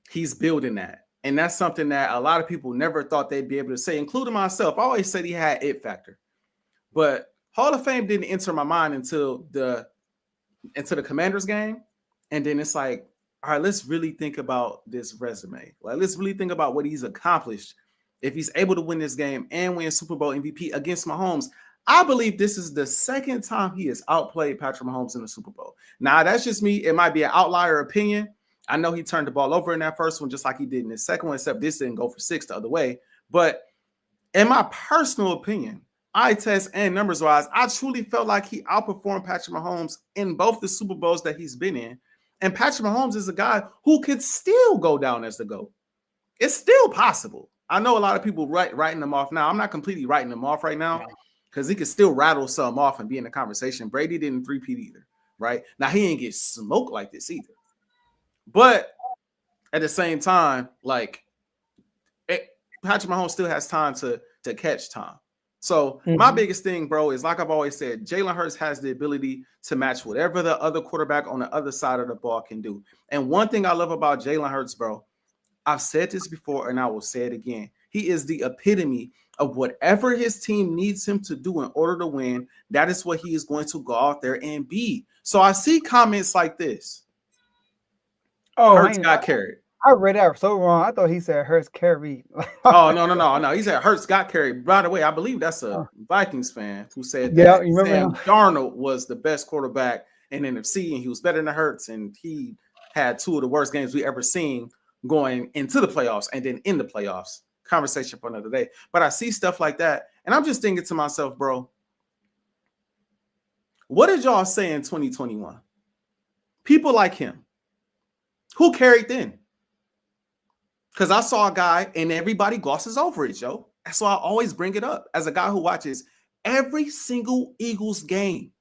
he's building that. And that's something that a lot of people never thought they'd be able to say, including myself. I always said he had it factor. But Hall of Fame didn't enter my mind until the Commanders game. And then it's like, all right, let's really think about this resume. Like, let's really think about what he's accomplished. If he's able to win this game and win Super Bowl MVP against Mahomes, I believe this is the second time he has outplayed Patrick Mahomes in the Super Bowl. Now, that's just me. It might be an outlier opinion. I know he turned the ball over in that first one, just like he did in the second one, except this didn't go for 6 the other way. But in my personal opinion, eye test and numbers wise, I truly felt like he outperformed Patrick Mahomes in both the Super Bowls that he's been in. And Patrick Mahomes is a guy who could still go down as the GOAT. It's still possible. I know a lot of people writing them off now. I'm not completely writing them off right now because he could still rattle some off and be in the conversation. Brady didn't three-peat either, right? Now, he ain't get smoked like this either. But at the same time, like, Patrick Mahomes still has time to catch time. So my biggest thing, bro, is like I've always said, Jalen Hurts has the ability to match whatever the other quarterback on the other side of the ball can do. And one thing I love about Jalen Hurts, bro, I've said this before and I will say it again. He is the epitome of whatever his team needs him to do in order to win. That is what he is going to go out there and be. So I see comments like this. Oh, Hurts got carried. I read that so wrong. I thought he said Hurts carried. Oh, no. He said Hurts got carried. By the way, I believe that's a Vikings fan who said that yeah, you remember Sam Darnold was the best quarterback in NFC and he was better than Hurts and he had 2 of the worst games we ever seen going into the playoffs and then in the playoffs. Conversation for another day. But I see stuff like that and I'm just thinking to myself, bro, what did y'all say in 2021? People like him. Who carried then? Because I saw a guy and everybody glosses over it, Joe. That's why I always bring it up as a guy who watches every single Eagles game.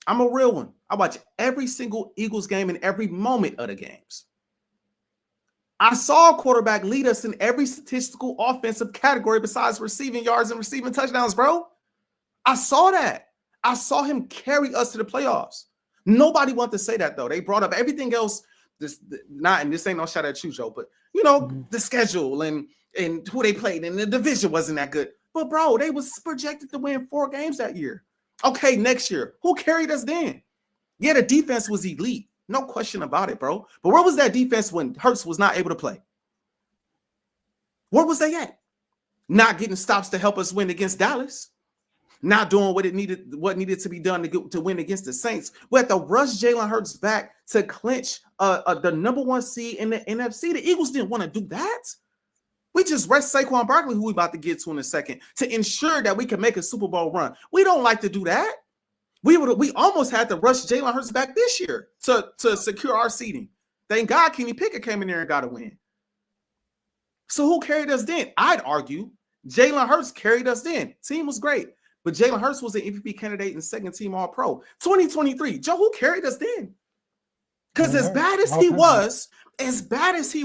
I'm a real one. I watch every single Eagles game and every moment of the games. I saw a quarterback lead us in every statistical offensive category besides receiving yards and receiving touchdowns, bro. I saw that. I saw him carry us to the playoffs. Nobody wanted to say that, though. They brought up everything else. This ain't no shot at you, Joe, but you know, the schedule and who they played and the division wasn't that good. But bro, they was projected to win 4 games that year. Okay, next year, who carried us then? Yeah, the defense was elite. No question about it, bro. But where was that defense when Hurts was not able to play? Where was they at? Not getting stops to help us win against Dallas. Not doing what needed to be done to win against the Saints. We had to rush Jalen Hurts back to clinch the number 1 seed in the NFC. The Eagles didn't want to do that. We just rest Saquon Barkley, who we about to get to in a second, to ensure that we can make a Super Bowl run. We don't like to do that. We almost had to rush Jalen Hurts back this year to secure our seeding. Thank God Kenny Pickett came in there and got a win. So who carried us then? I'd argue Jalen Hurts carried us then. Team was great. But Jalen Hurts was an MVP candidate and second team All-Pro. 2023, Joe, who carried us then? Because as bad as he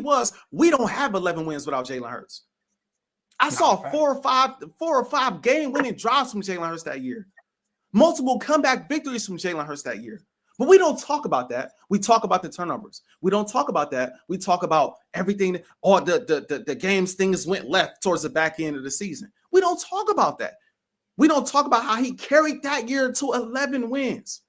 was, we don't have 11 wins without Jalen Hurts. I saw 4 or 5 game-winning drives from Jalen Hurts that year. Multiple comeback victories from Jalen Hurts that year. But we don't talk about that. We talk about the turnovers. We don't talk about that. We talk about everything, all the games things went left towards the back end of the season. We don't talk about that. We don't talk about how he carried that year to 11 wins.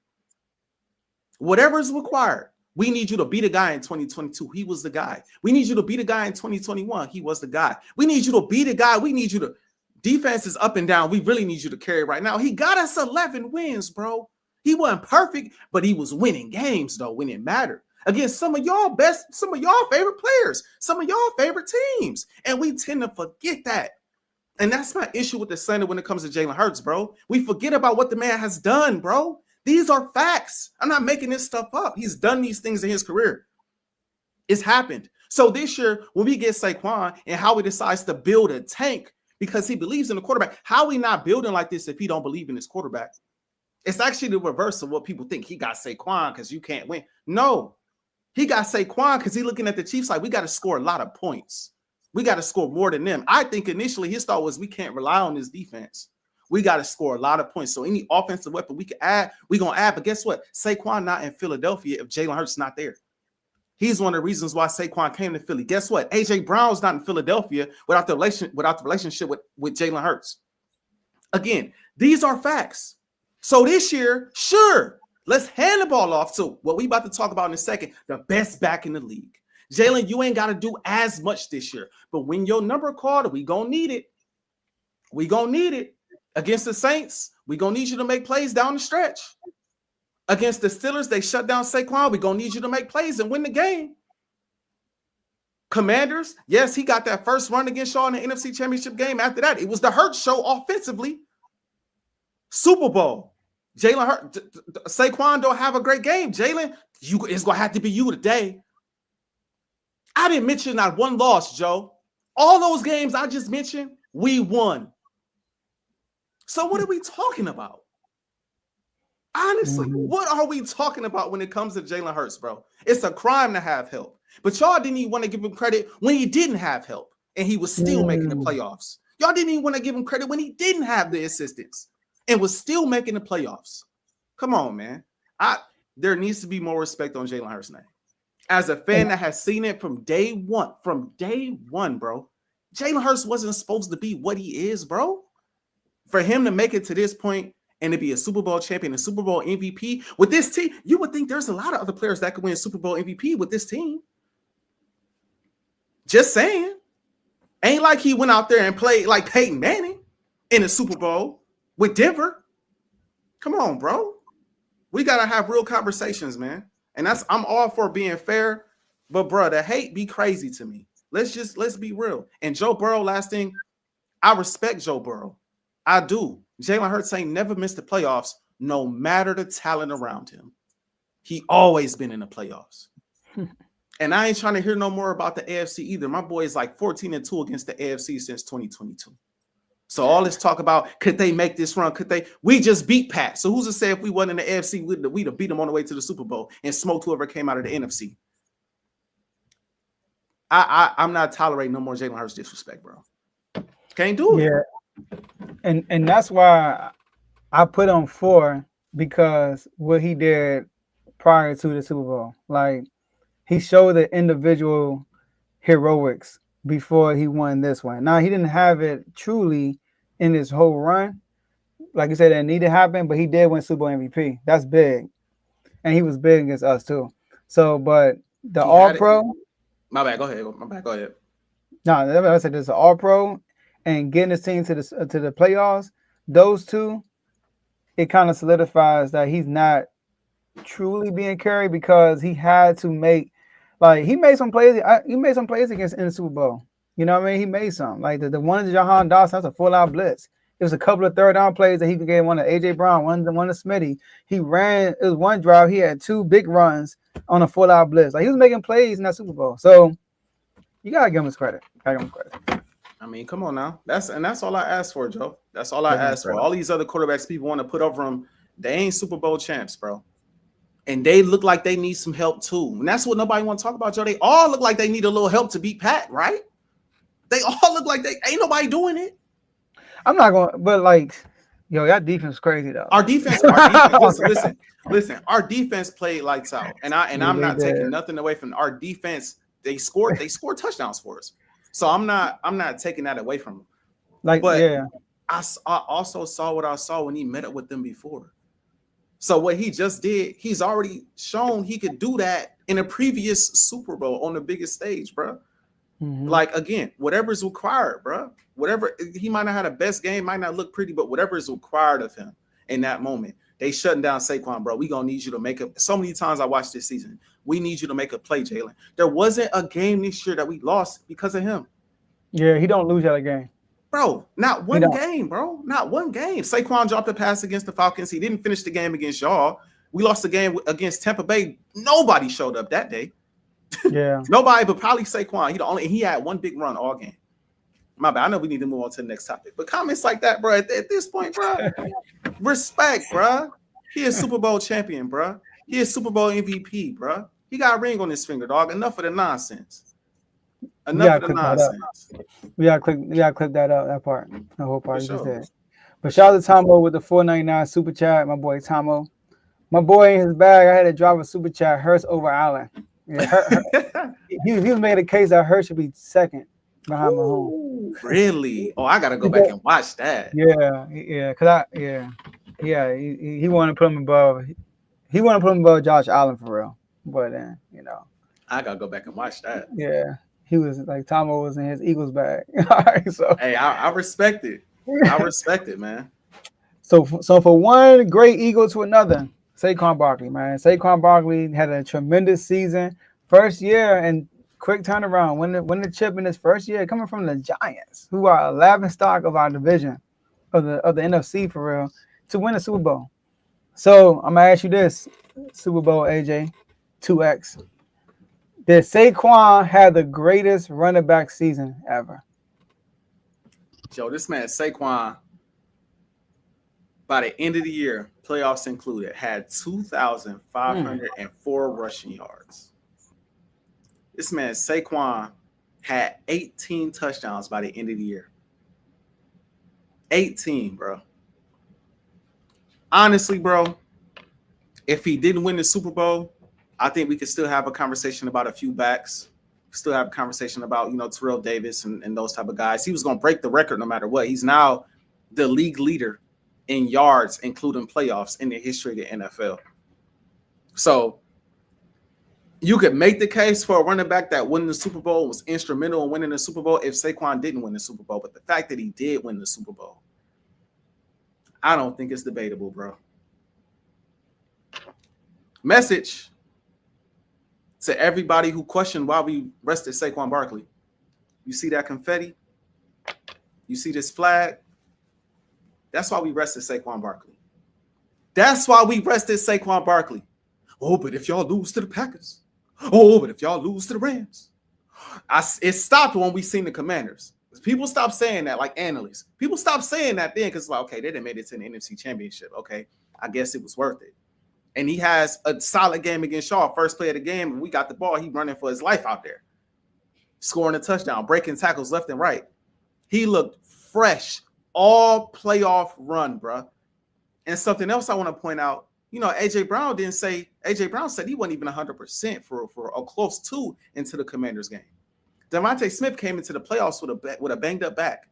Whatever is required. We need you to be the guy in 2022. He was the guy. We need you to be the guy in 2021. He was the guy. We need you to be the guy. We need you to. Defense is up and down. We really need you to carry right now. He got us 11 wins, bro. He wasn't perfect, but he was winning games, though, when it mattered. Against some of y'all favorite players, some of y'all favorite teams. And we tend to forget that. And that's my issue with the Sunday when it comes to Jalen Hurts, bro. We forget about what the man has done, bro. These are facts. I'm not making this stuff up. He's done these things in his career. It's happened. So this year, when we get Saquon and Howie decides to build a tank because he believes in the quarterback, how we not building like this if he don't believe in his quarterback? It's actually the reverse of what people think. He got Saquon because you can't win. No, he got Saquon because he's looking at the Chiefs like we got to score a lot of points. We got to score more than them. I think initially his thought was we can't rely on this defense. We got to score a lot of points. So any offensive weapon we can add, we're going to add. But guess what? Saquon not in Philadelphia if Jalen Hurts not there. He's one of the reasons why Saquon came to Philly. Guess what? AJ Brown's not in Philadelphia without the relationship with Jalen Hurts. Again, these are facts. So this year, sure, let's hand the ball off to what we about to talk about in a second, the best back in the league. Jalen, you ain't got to do as much this year. But when your number called, we going to need it. We going to need it. Against the Saints, we going to need you to make plays down the stretch. Against the Steelers, they shut down Saquon. We going to need you to make plays and win the game. Commanders, yes, he got that first run against y'all in the NFC Championship game. After that, it was the Hurts show offensively. Super Bowl. Jalen Hurts, Saquon don't have a great game. Jalen, it's going to have to be you today. I didn't mention not one loss, Joe. All those games I just mentioned, we won. So what are we talking about? Honestly, what are we talking about when it comes to Jalen Hurts, bro? It's a crime to have help. But y'all didn't even want to give him credit when he didn't have help and he was still making the playoffs. Y'all didn't even want to give him credit when he didn't have the assistance and was still making the playoffs. Come on, man. There needs to be more respect on Jalen Hurts' name. As a fan that has seen it from day one, bro, Jalen Hurts wasn't supposed to be what he is, bro. For him to make it to this point and to be a Super Bowl champion, a Super Bowl MVP with this team, you would think there's a lot of other players that could win Super Bowl MVP with this team. Just saying. Ain't like he went out there and played like Peyton Manning in a Super Bowl with Denver. Come on, bro. We got to have real conversations, man. And I'm all for being fair, but bro, the hate be crazy to me. Let's be real. And Joe Burrow, last thing, I respect Joe Burrow. I do. Jalen Hurts ain't never missed the playoffs, no matter the talent around him. He always been in the playoffs. And I ain't trying to hear no more about the AFC either. My boy is like 14-2 against the AFC since 2022. So all this talk about, could they make this run? Could they? We just beat Pat. So who's to say if we won in the AFC, we'd have beat them on the way to the Super Bowl and smoked whoever came out of the NFC. I'm not tolerating no more Jalen Hurts disrespect, bro. Can't do it. Yeah. And that's why I put him 4, because what he did prior to the Super Bowl. Like, he showed the individual heroics before he won this one. Now, he didn't have it truly in his whole run. Like you said, it needed to happen, but he did win Super Bowl MVP. That's big. And he was big against us, too. So, but the All-Pro. My bad. Go ahead. No, I said there's an All-Pro and getting his team to the playoffs. Those two, it kind of solidifies that he's not truly being carried, because he had to make, like, he made some plays. He made some plays against in the Super Bowl. You know what I mean? He made some. Like the one to Jahan Dawson, that's a full-out blitz. It was a couple of third-down plays that he could get. One to AJ Brown, one to Smitty. He ran. It was one drive. He had 2 big runs on a full-out blitz. Like, he was making plays in that Super Bowl. So you gotta give him his credit. I mean, come on now. That's all I asked for, Joe. That's all I asked for. All these other quarterbacks people want to put over them, they ain't Super Bowl champs, bro. And they look like they need some help too. And that's what nobody want to talk about, Joe. They all look like they need a little help to beat Pat, right? They all look like they ain't nobody doing it. I'm not going, but like, yo, that defense is crazy though. Our defense listen, our defense played lights out. And I'm not taking nothing away from our defense. They scored touchdowns for us. So I'm not taking that away from them. Like, but yeah. I also saw what I saw when he met up with them before. So what he just did, he's already shown he could do that in a previous Super Bowl on the biggest stage, bro. Mm-hmm. Like, again, whatever is required, bro. Whatever, he might not have the best game, might not look pretty, but whatever is required of him in that moment. They shutting down Saquon, bro. We gonna need you to make up. So many times I watched this season, we need you to make a play, Jalen. There wasn't a game this year that we lost because of him. Yeah, he don't lose that game. Bro, not one game, bro. Not one game. Saquon dropped a pass against the Falcons. He didn't finish the game against y'all. We lost the game against Tampa Bay. Nobody showed up that day. Yeah. Nobody, but probably Saquon. He had one big run all game. My bad. I know we need to move on to the next topic. But comments like that, bro, at this point, bro, respect, bro. He is Super Bowl champion, bro. He is Super Bowl MVP, bro. He got a ring on his finger, dog. Enough of the nonsense. Enough of the nonsense. We gotta clip that out, that part. The whole part just there. But shout out to Tomo with the $4.99 super chat. My boy Tomo. My boy in his bag, I had to drop a super chat. Hurts over Allen. Yeah, he was making a case that Hurts should be second behind Mahomes. Ooh, really? Oh, I gotta go back and watch that. Yeah, he wanted to put him above. He wanted to put him above Josh Allen for real. But then, I gotta go back and watch that. yeah, he was like Tomo was in his Eagles bag. All right, so Hey, I respect it. I respect it, man. So for one great Eagle to another, Saquon Barkley, man. Saquon Barkley had a tremendous season, first year, and quick turnaround. Win the chip in his first year, coming from the Giants, who are a laughing stock of our division, of the NFC for real, to win a Super Bowl. So I'm gonna ask you this, Super Bowl AJ, 2X. Did Saquon have the greatest running back season ever? Joe, this man Saquon, by the end of the year, playoffs included, had 2,504 rushing yards. This man Saquon had 18 touchdowns by the end of the year. 18, bro. Honestly, bro, if he didn't win the Super Bowl, I think we could still have a conversation about a few backs. Still have a conversation about, Terrell Davis and those type of guys. He was going to break the record no matter what. He's now the league leader in yards, including playoffs, in the history of the NFL. So you could make the case for a running back that winning the Super Bowl was instrumental in winning the Super Bowl if Saquon didn't win the Super Bowl. But the fact that he did win the Super Bowl, I don't think it's debatable, bro. Message to everybody who questioned why we rested Saquon Barkley. You see that confetti? You see this flag? That's why we rested Saquon Barkley. That's why we rested Saquon Barkley. Oh, but if y'all lose to the Packers. Oh, but if y'all lose to the Rams. It stopped when we seen the Commanders. People stopped saying that, like analysts. People stopped saying that then because it's like, okay, they didn't made it to the NFC Championship. Okay, I guess it was worth it. And he has a solid game against Shaw, first play of the game, and we got the ball. He running for his life out there, scoring a touchdown, breaking tackles left and right. He looked fresh all playoff run, bro. And something else I want to point out, AJ Brown said he wasn't even 100% for a close to into the Commanders game. Devontae Smith came into the playoffs with a banged up back.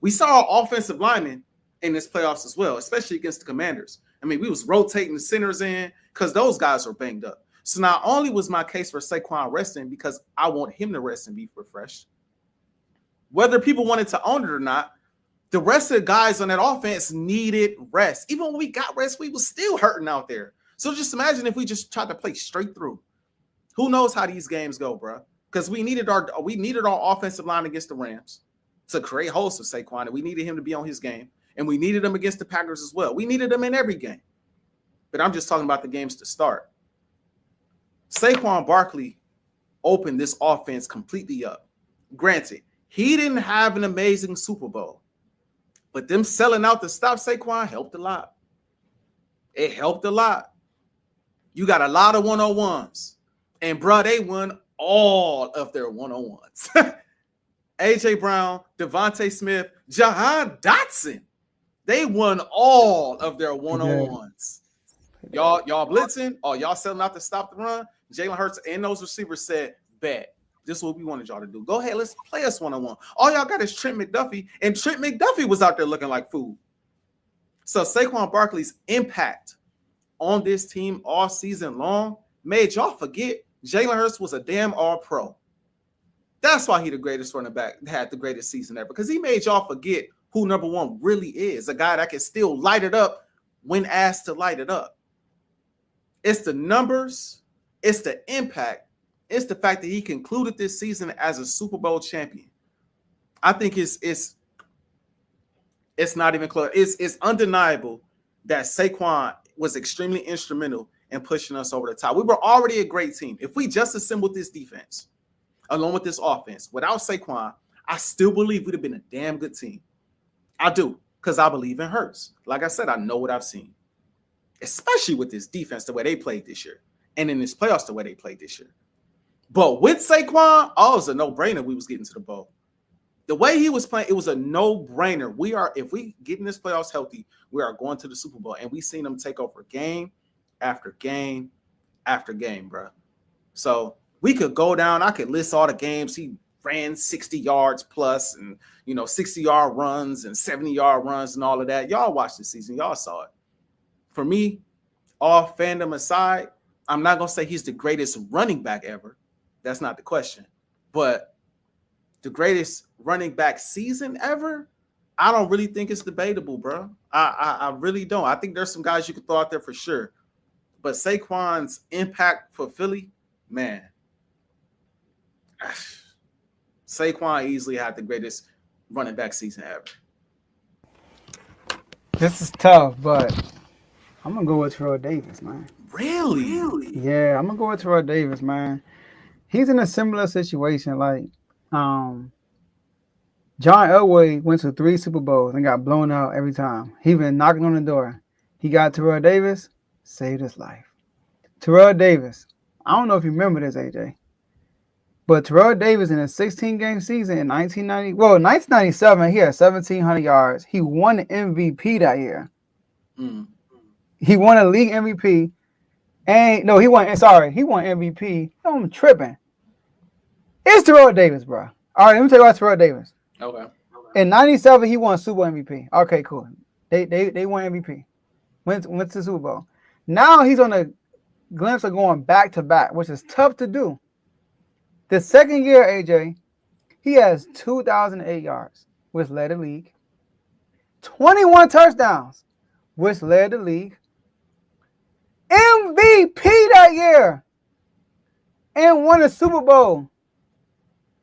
We saw offensive linemen in this playoffs as well, especially against the Commanders. I mean, we was rotating the centers in because those guys were banged up. So not only was my case for Saquon resting because I want him to rest and be refreshed, whether people wanted to own it or not, the rest of the guys on that offense needed rest. Even when we got rest, we was still hurting out there. So just imagine if we just tried to play straight through. Who knows how these games go, bro? Because we needed our offensive line against the Rams to create holes for Saquon, and we needed him to be on his game. And we needed him against the Packers as well. We needed him in every game. But I'm just talking about the games to start. Saquon Barkley opened this offense completely up. Granted, he didn't have an amazing Super Bowl. But them selling out to stop Saquon helped a lot. It helped a lot. You got a lot of one-on-ones. And, bro, they won all of their one-on-ones. A.J. Brown, Devontae Smith, Jahan Dotson. They won all of their one-on-ones. Y'all blitzing? Oh, y'all selling out to stop the run? Jalen Hurts and those receivers said, bet. This is what we wanted y'all to do. Go ahead, let's play us one-on-one. All y'all got is Trent McDuffie, and Trent McDuffie was out there looking like food. So Saquon Barkley's impact on this team all season long made y'all forget Jalen Hurts was a damn all-pro. That's why he the greatest running back, had the greatest season ever, because he made y'all forget who number one really is, a guy that can still light it up when asked to light it up. It's the numbers, it's the impact, it's the fact that he concluded this season as a Super Bowl champion. I think it's not even close. It's undeniable that Saquon was extremely instrumental in pushing us over the top. We were already a great team. If we just assembled this defense, along with this offense, without Saquon, I still believe we'd have been a damn good team. I do, because I believe in Hurts. Like I said, I know what I've seen, especially with this defense, the way they played this year, and in this playoffs, the way they played this year. But with Saquon, it was a no-brainer we was getting to the bowl. The way he was playing, it was a no-brainer. If we get in this playoffs healthy, we are going to the Super Bowl, and we've seen them take over game after game after game, bro. So We could go down. I could list all the games he ran 60 yards plus and, 60-yard runs and 70-yard runs and all of that. Y'all watched the season. Y'all saw it. For me, all fandom aside, I'm not going to say he's the greatest running back ever. That's not the question. But the greatest running back season ever, I don't really think it's debatable, bro. I really don't. I think there's some guys you could throw out there for sure. But Saquon's impact for Philly, man. Saquon easily had the greatest running back season ever. This is tough, but I'm going to go with Terrell Davis, man. Really? Yeah, I'm going to go with Terrell Davis, man. He's in a similar situation. Like, John Elway went to 3 Super Bowls and got blown out every time. He been knocking on the door. He got Terrell Davis, saved his life. Terrell Davis. I don't know if you remember this, AJ. But Terrell Davis in a 16-game season in 1997, he had 1,700 yards. He won the MVP that year. He won a league MVP. He won MVP. I'm tripping. It's Terrell Davis, bro. All right, let me tell you about Terrell Davis. Okay. In 97, he won Super Bowl MVP. Okay, cool. They won MVP. Went to the Super Bowl. Now he's on a glimpse of going back to back, which is tough to do. The second year, AJ, he has 2,008 yards, which led the league. 21 touchdowns, which led the league. MVP that year. And won a Super Bowl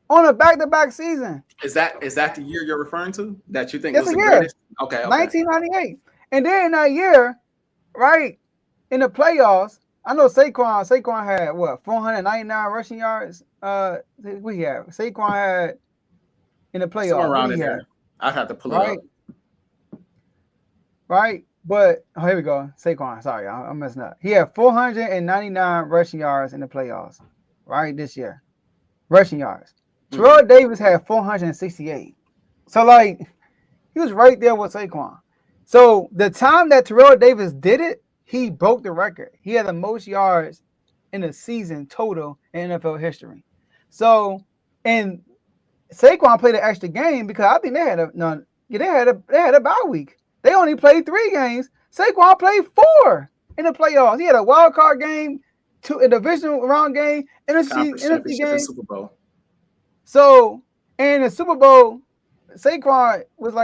on a back-to-back season. Is that the year you're referring to? That you think was the year. greatest? Okay. 1998. And then in that year, right, in the playoffs, I know Saquon had, 499 rushing yards? We have. Saquon had in the playoffs. Somewhere around in there. I'd have to pull it up. Right? But, here we go. Saquon, sorry, I'm messing up. He had 499 rushing yards in the playoffs, right, this year. Rushing yards. Terrell Davis had 468. So, he was right there with Saquon. So, the time that Terrell Davis did it, he broke the record. He had the most yards in a season total in NFL history. So, and Saquon played an extra game because I think they had a bye week. They only played 3 games. Saquon played 4 in the playoffs. He had a wild card game, a divisional round game, NFC game, Super Bowl. So, in the Super Bowl, Saquon was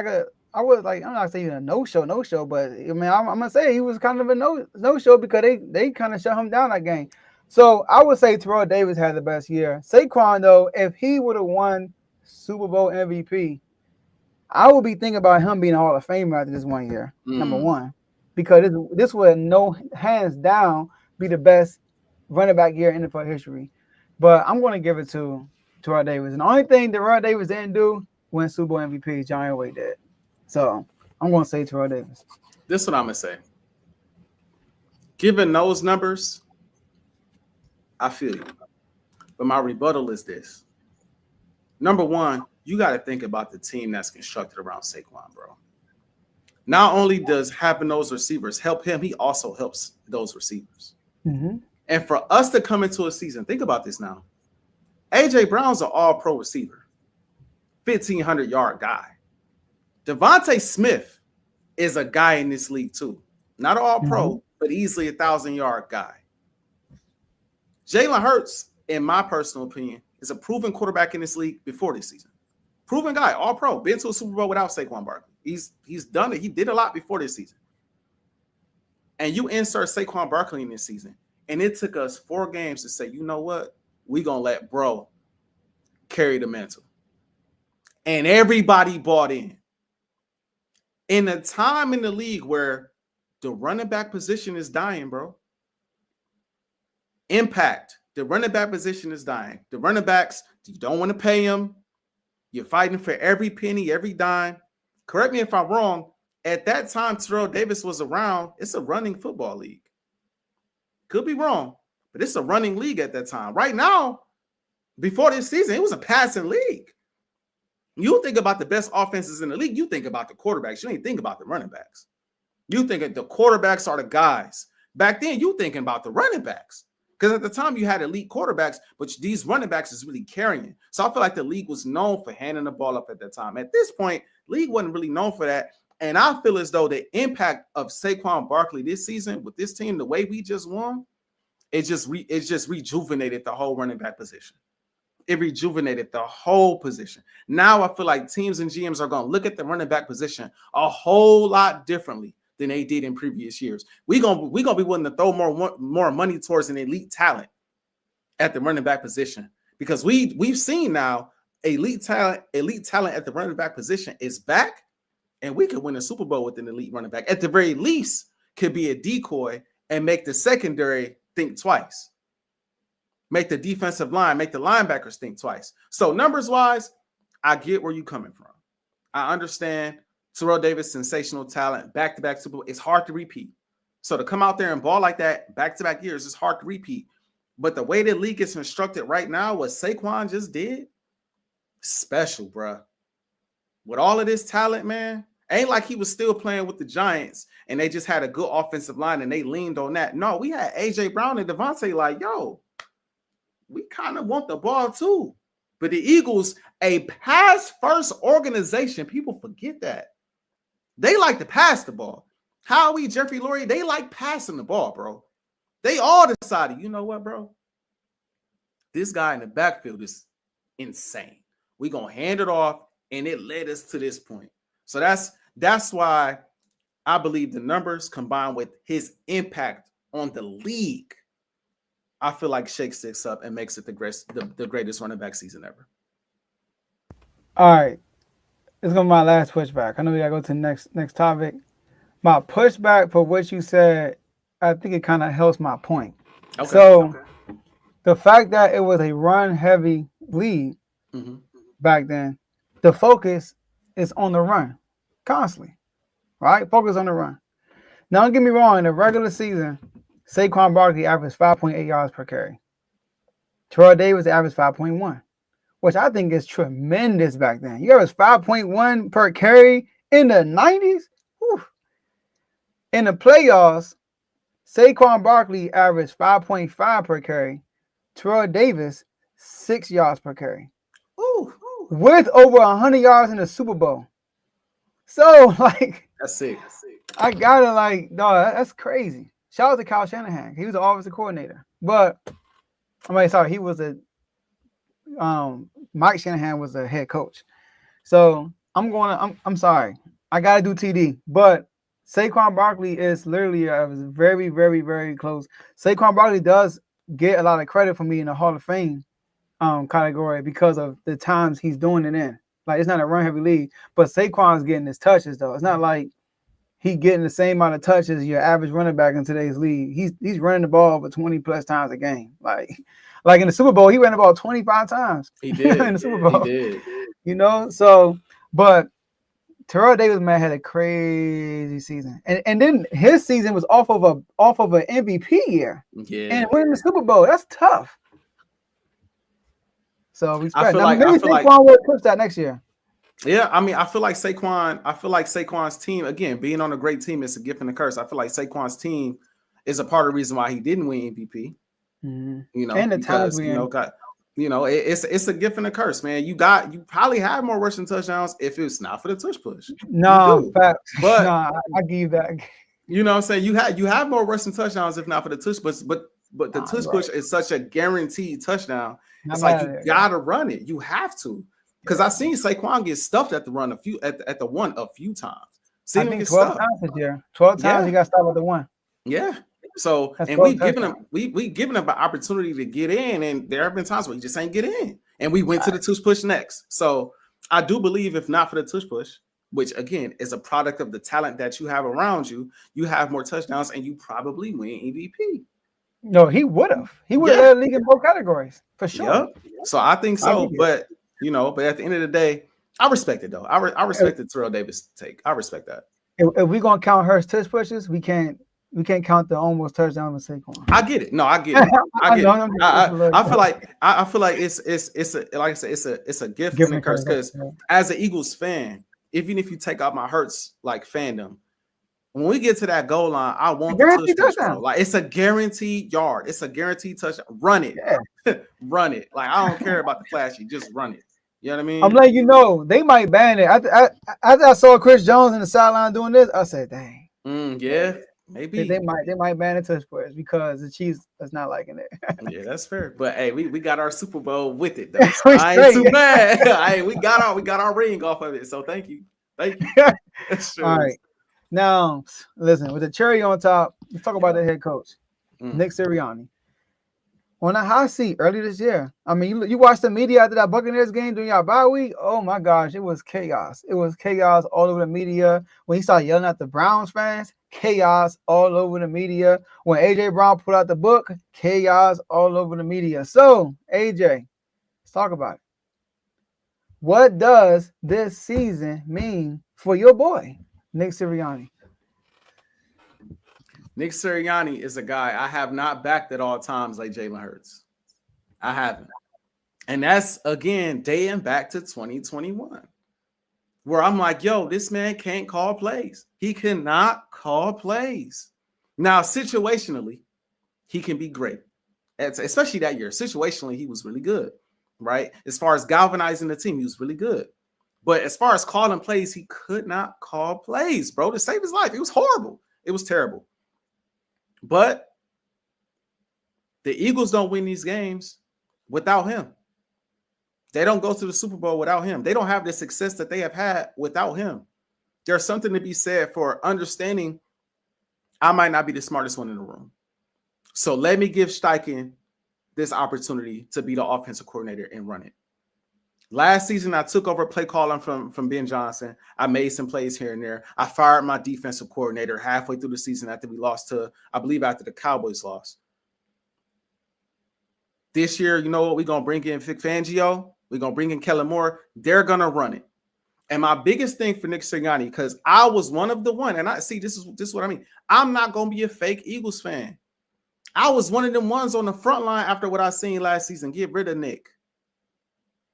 I'm not saying a no-show, but I mean, I'm gonna say he was kind of a no-show because they kind of shut him down that game. So I would say Terrell Davis had the best year. Saquon, though, if he would have won Super Bowl MVP, I would be thinking about him being a Hall of Famer after this 1 year, number one, because this would hands down be the best running back year in NFL history. But I'm going to give it to Terrell Davis. And the only thing Terrell Davis didn't do win Super Bowl MVP, John Elway did. So I'm going to say Terrell Davis. This is what I'm going to say. Given those numbers, I feel you. But my rebuttal is this. Number one, you got to think about the team that's constructed around Saquon, bro. Not only does having those receivers help him, he also helps those receivers. Mm-hmm. And for us to come into a season, think about this now. A.J. Brown's an all-pro receiver, 1,500-yard guy. Devontae Smith is a guy in this league too. Not an all-pro, but easily a 1,000-yard guy. Jalen Hurts, in my personal opinion, is a proven quarterback in this league before this season. Proven guy, all-pro, been to a Super Bowl without Saquon Barkley. He's done it. He did a lot before this season. And you insert Saquon Barkley in this season, and it took us 4 games to say, you know what? We're going to let bro carry the mantle. And everybody bought in. In a time in the league where the running back position is dying, bro. Impact. The running back position is dying. The running backs, you don't want to pay them. You're fighting for every penny, every dime. Correct me if I'm wrong. At that time, Terrell Davis was around. It's a running football league. Could be wrong, but it's a running league at that time. Right now, before this season, it was a passing league. You think about the best offenses in the league, you think about the quarterbacks. You ain't think about the running backs. You think the quarterbacks are the guys. Back then, you thinking about the running backs. Because at the time you had elite quarterbacks, but these running backs is really carrying. So I feel like the league was known for handing the ball up at that time. At this point, league wasn't really known for that. And I feel as though the impact of Saquon Barkley this season with this team, the way we just won, it just rejuvenated the whole running back position. It rejuvenated the whole position. Now I feel like teams and GMs are going to look at the running back position a whole lot differently than they did in previous years. We're gonna be willing to throw more money towards an elite talent at the running back position, because we've seen now elite talent at the running back position is back, and we could win a Super Bowl with an elite running back. At the very least, could be a decoy and make the secondary think twice. Make the defensive line, make the linebackers think twice. So numbers wise, I get where you're coming from. I understand. Terrell Davis, sensational talent, back-to-back Super Bowl. It's hard to repeat. So to come out there and ball like that back-to-back years, it's hard to repeat. But the way the league is constructed right now, what Saquon just did, special, bro. With all of this talent, man, ain't like he was still playing with the Giants and they just had a good offensive line and they leaned on that. No, we had A.J. Brown and Devontae like, yo, we kind of want the ball too. But the Eagles, a pass-first organization, people forget that. They like to pass the ball. Howie, Jeffrey Lurie, they like passing the ball, bro. They all decided, you know what, bro? This guy in the backfield is insane. We're going to hand it off, and it led us to this point. So that's why I believe the numbers combined with his impact on the league, I feel like shakes this up and makes it the greatest running back season ever. All right. It's gonna be my last pushback. I know we gotta go to the next topic. My pushback for what you said, I think it kind of helps my point. Okay. So the fact that it was a run-heavy league back then, the focus is on the run constantly, right? Focus on the run. Now, don't get me wrong. In the regular season, Saquon Barkley averaged 5.8 yards per carry. Terrell Davis averaged 5.1. Which I think is tremendous back then. You average 5.1 per carry in the 90s. Whew. In the playoffs, Saquon Barkley averaged 5.5 per carry. Terrell Davis, 6 yards per carry. Ooh. With over 100 yards in the Super Bowl. So, like, that's sick. I gotta, like, dog, that's crazy. Shout out to Kyle Shanahan. He was the offensive coordinator. But, he was a Mike Shanahan was the head coach. So I'm sorry. I gotta do TD, but Saquon Barkley is literally very, very, very close. Saquon Barkley does get a lot of credit for me in the Hall of Fame category because of the times he's doing it in. Like, it's not a run heavy league, but Saquon's getting his touches though. It's not like he getting the same amount of touches your average running back in today's league. He's running the ball over 20 plus times a game. Like in the Super Bowl, he ran about 25 times. He did. In the Super Bowl. He did. You know, so, but Terrell Davis, man, had a crazy season. And then his season was off of an MVP year. Yeah. And winning the Super Bowl, that's tough. So I feel like Saquon will push that next year. Yeah, I mean, I feel like Saquon's team, again, being on a great team is a gift and a curse. I feel like Saquon's team is a part of the reason why he didn't win MVP. Mm-hmm. You know, and the because, it's a gift and a curse, man. You probably have more rushing touchdowns if it's not for the tush push. No, facts. But I give you that. You know what I'm saying? You have more rushing touchdowns if not for the tush push, but the tush push is such a guaranteed touchdown. It's like you gotta run it. You have to. Because I've seen Saquon get stuffed at the run a few times. I think 12 times this year. 12 times he got stopped at the one. Yeah. So and we've given him an opportunity to get in, and there have been times where he just ain't get in. And we went to the tush push next. So I do believe if not for the tush push, which again is a product of the talent that you have around you, you have more touchdowns and you probably win MVP. No, he would have. He would have led the league in both categories for sure. Yep. So I think so, but at the end of the day, I respect it though. I respect the Terrell Davis take. I respect that. If we're gonna count Hurts tush pushes, we can't count the almost touchdown with Saquon. I get it. No, I get it. I feel like it's a gift and a curse because as an Eagles fan, even if you take out my Hurts like fandom, when we get to that goal line, I want the tush, bro. Like, it's a guaranteed yard. It's a guaranteed touchdown. Run it. Yeah. Run it. Like, I don't care about the flashy. Just run it. You know what I mean? I'm letting you know, they might ban it. After I saw Chris Jones in the sideline doing this, I said, dang. Yeah, maybe. They might ban the touch plays because the Chiefs is not liking it. Yeah, that's fair. But hey, we got our Super Bowl with it, though. So I ain't too bad. Hey, we got our ring off of it. So thank you. Thank you. All right. Now, listen, with the cherry on top, let's talk about the head coach, Nick Sirianni. On a hot seat early this year. I mean, you watched the media after that Buccaneers game during your bye week. Oh my gosh, it was chaos. It was chaos all over the media. When he started yelling at the Browns fans, chaos all over the media. When AJ Brown put out the book, chaos all over the media. So, AJ, let's talk about it. What does this season mean for your boy, Nick Sirianni? Nick Sirianni is a guy I have not backed at all times like Jalen Hurts. I haven't. And that's, again, dating back to 2021, where I'm like, yo, this man can't call plays. He cannot call plays. Now, situationally, he can be great, especially that year. Situationally, he was really good, right? As far as galvanizing the team, he was really good. But as far as calling plays, he could not call plays, bro, to save his life. It was horrible. It was terrible. But the Eagles don't win these games without him. They don't go to the Super Bowl without him. They don't have the success that they have had without him. There's something to be said for understanding I might not be the smartest one in the room. So let me give Steichen this opportunity to be the offensive coordinator and run it. Last season, I took over play calling from Ben Johnson. I made some plays here and there. I fired my defensive coordinator halfway through the season after we lost to, I believe, after the Cowboys lost. This year, you know what? We're going to bring in Vic Fangio. We're going to bring in Kellen Moore. They're going to run it. And my biggest thing for Nick Sirianni, because I was one of the one, and I see this is what I mean. I'm not going to be a fake Eagles fan. I was one of them ones on the front line after what I seen last season. Get rid of Nick.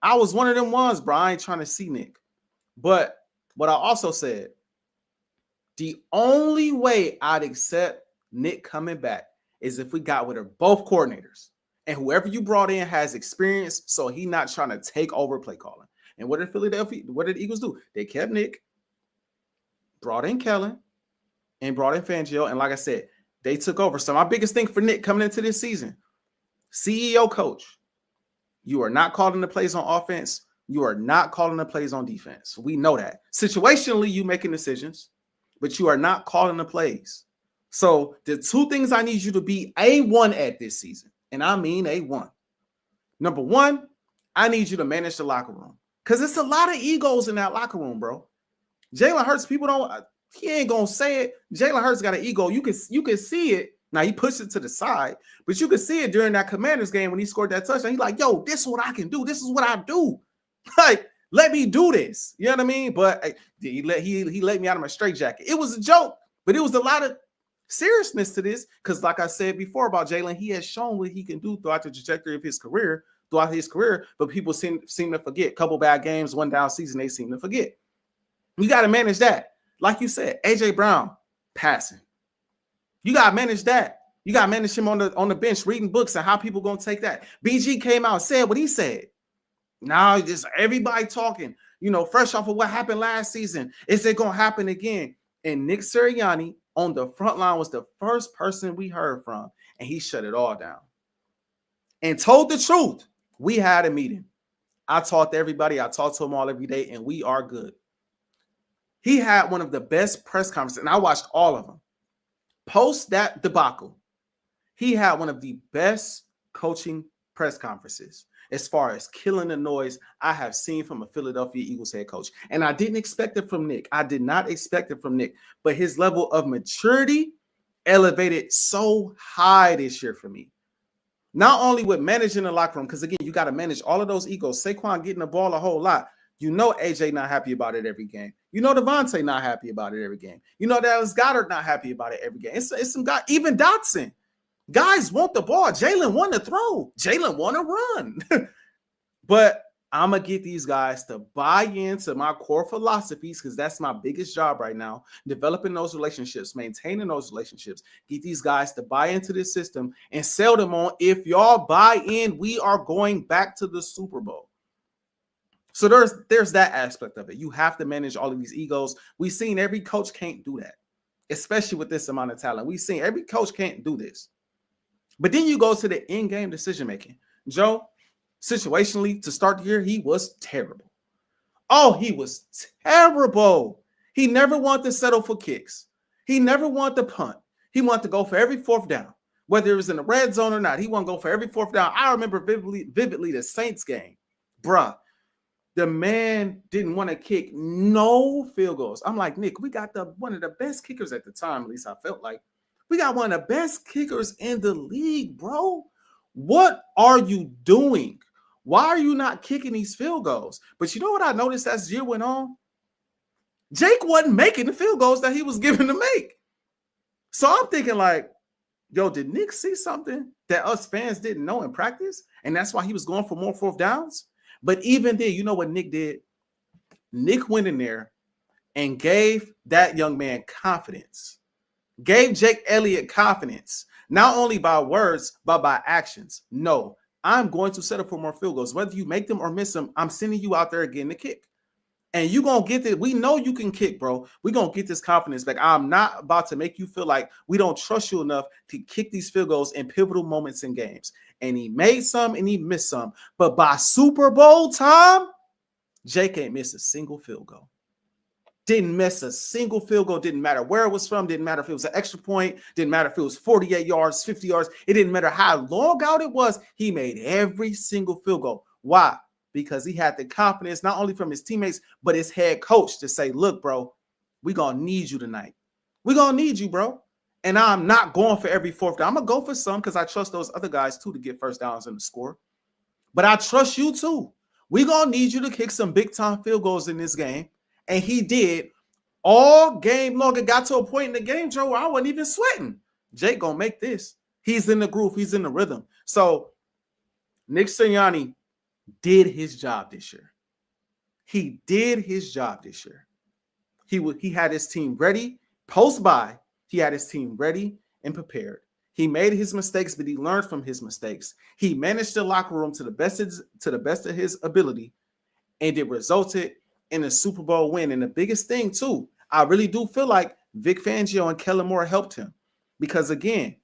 I was one of them ones, bro. I ain't trying to see Nick. But what I also said, the only way I'd accept Nick coming back is if we got rid of both coordinators. And whoever you brought in has experience, so he not trying to take over play calling. And what did the Eagles do? They kept Nick, brought in Kellen, and brought in Fangio. And like I said, they took over. So my biggest thing for Nick coming into this season, CEO coach, you are not calling the plays on offense. You are not calling the plays on defense. We know that. Situationally, you making decisions, but you are not calling the plays. So the two things I need you to be A1 at this season, and I mean A1. Number one, I need you to manage the locker room because it's a lot of egos in that locker room, bro. Jalen Hurts, people don't, he ain't going to say it. Jalen Hurts got an ego. You can see it. Now, he pushed it to the side, but you could see it during that Commanders game when he scored that touchdown. He's like, yo, this is what I can do. This is what I do. Like, let me do this. You know what I mean? But he let me out of my straitjacket. It was a joke, but it was a lot of seriousness to this because, like I said before about Jalen, he has shown what he can do throughout the trajectory of his career, but people seem to forget. A couple bad games, one down season, they seem to forget. We got to manage that. Like you said, AJ Brown, passing. You got to manage that. You got to manage him on the bench, reading books and how people going to take that. BG came out and said what he said. Now just everybody talking, fresh off of what happened last season. Is it going to happen again? And Nick Sirianni on the front line was the first person we heard from, and he shut it all down and told the truth. We had a meeting. I talked to everybody. I talked to them all every day, and we are good. He had one of the best press conferences, and I watched all of them. Post that debacle, he had one of the best coaching press conferences as far as killing the noise I have seen from a Philadelphia Eagles head coach. And I didn't expect it from Nick. I did not expect it from Nick. But his level of maturity elevated so high this year for me. Not only with managing the locker room, because, again, you got to manage all of those egos. Saquon getting the ball a whole lot. You know AJ not happy about it every game. You know Devontae not happy about it every game. You know Dallas Goedert not happy about it every game. It's some guy, even Dotson. Guys want the ball. Jalen want to throw. Jalen want to run. But I'm going to get these guys to buy into my core philosophies because that's my biggest job right now, developing those relationships, maintaining those relationships, get these guys to buy into this system and sell them on, if y'all buy in, we are going back to the Super Bowl. So there's that aspect of it. You have to manage all of these egos. We've seen every coach can't do that, especially with this amount of talent. We've seen every coach can't do this. But then you go to the in-game decision-making. Joe, situationally, to start the year, he was terrible. Oh, he was terrible. He never wanted to settle for kicks. He never wanted to punt. He wanted to go for every fourth down, whether it was in the red zone or not. He wanted to go for every fourth down. I remember vividly the Saints game. Bruh, the man didn't want to kick no field goals. I'm like, Nick, we got one of the best kickers at the time, at least I felt like. We got one of the best kickers in the league, bro. What are you doing? Why are you not kicking these field goals? But you know what I noticed as the year went on? Jake wasn't making the field goals that he was given to make. So I'm thinking like, yo, did Nick see something that us fans didn't know in practice? And that's why he was going for more fourth downs? But even then, you know what Nick did? Nick went in there and gave that young man confidence. Gave Jake Elliott confidence, not only by words, but by actions. No, I'm going to settle for more field goals. Whether you make them or miss them, I'm sending you out there again to kick. And you're going to get it. We know you can kick, bro. We're going to get this confidence back. I'm not about to make you feel like we don't trust you enough to kick these field goals in pivotal moments in games. And he made some and he missed some. But by Super Bowl time, Jake ain't missed a single field goal. Didn't miss a single field goal. Didn't matter where it was from. Didn't matter if it was an extra point. Didn't matter if it was 48 yards, 50 yards. It didn't matter how long out it was. He made every single field goal. Why? Because he had the confidence, not only from his teammates, but his head coach to say, look, bro, we're going to need you tonight. We're going to need you, bro. And I'm not going for every fourth down. I'm going to go for some because I trust those other guys, too, to get first downs and the score. But I trust you, too. We're going to need you to kick some big-time field goals in this game. And he did all game long. It got to a point in the game, Joe, where I wasn't even sweating. Jake going to make this. He's in the groove. He's in the rhythm. So Nick Sirianni did his job this year. He did his job this year. He had his team ready. Post-bye, he had his team ready and prepared. He made his mistakes, but he learned from his mistakes. He managed the locker room to the best of his ability, and it resulted in a Super Bowl win. And the biggest thing, too, I really do feel like Vic Fangio and Kellen Moore helped him. Because, again,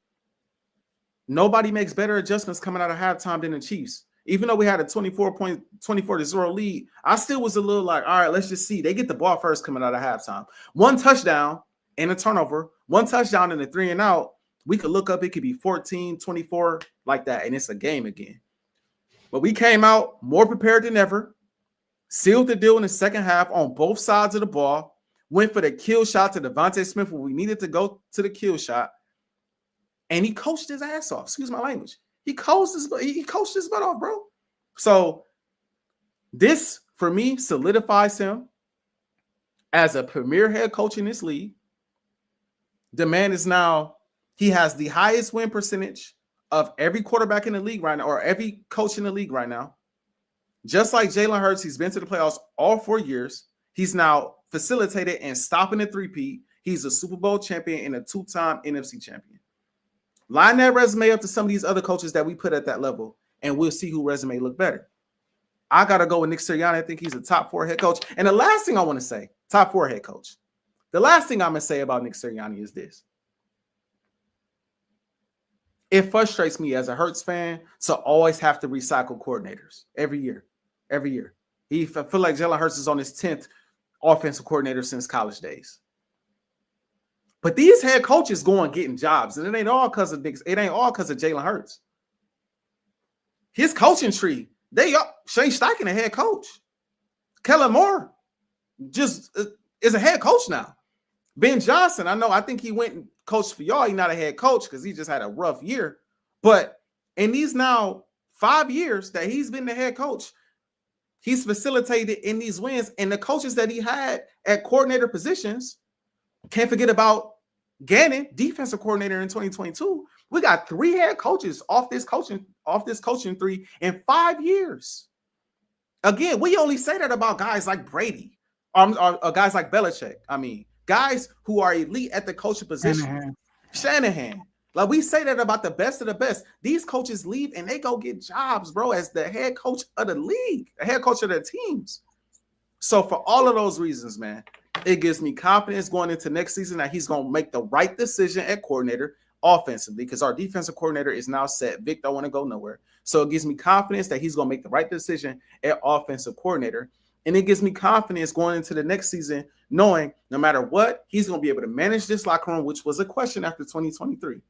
nobody makes better adjustments coming out of halftime than the Chiefs. Even though we had a 24-0 lead, I still was a little like, all right, let's just see. They get the ball first coming out of halftime. One touchdown and a turnover, one touchdown and a 3-and-out. We could look up, it could be 14, 24, like that, and it's a game again. But we came out more prepared than ever, sealed the deal in the second half on both sides of the ball, went for the kill shot to Devontae Smith when we needed to go to the kill shot, and he coached his ass off. Excuse my language. He coached his butt off, bro. So this, for me, solidifies him as a premier head coach in this league. The man is now, he has the highest win percentage of every quarterback in the league right now, or every coach in the league right now. Just like Jalen Hurts, he's been to the playoffs all 4 years. He's now facilitated and stopping the three-peat. He's a Super Bowl champion and a two-time NFC champion. Line that resume up to some of these other coaches that we put at that level, and we'll see who resume look better. I got to go with Nick Sirianni. I think he's a top 4 head coach. And the last thing I want to say, top 4 head coach. The last thing I'm going to say about Nick Sirianni is this. It frustrates me as a Hurts fan to always have to recycle coordinators every year. Every year. I feel like Jalen Hurts is on his 10th offensive coordinator since college days. But these head coaches going getting jobs, and it ain't all because of Jalen Hurts. His coaching tree, Shane Steichen, a head coach. Kellen Moore just is a head coach now. Ben Johnson, I think he went and coached for y'all. He's not a head coach because he just had a rough year. But in these now 5 years that he's been the head coach, he's facilitated in these wins. And the coaches that he had at coordinator positions, can't forget about Gannon, defensive coordinator in 2022. We got 3 head coaches off this coaching tree in 5 years. Again, we only say that about guys like Brady, or guys like Belichick. I mean, guys who are elite at the coaching position. Shanahan. Like, we say that about the best of the best. These coaches leave and they go get jobs, bro, as the head coach of the league, the head coach of their teams. So for all of those reasons, man, it gives me confidence going into next season that he's going to make the right decision at coordinator offensively, because our defensive coordinator is now set. Vic don't want to go nowhere. So it gives me confidence that he's going to make the right decision at offensive coordinator. And it gives me confidence going into the next season, knowing no matter what, he's going to be able to manage this locker room, which was a question after 2023.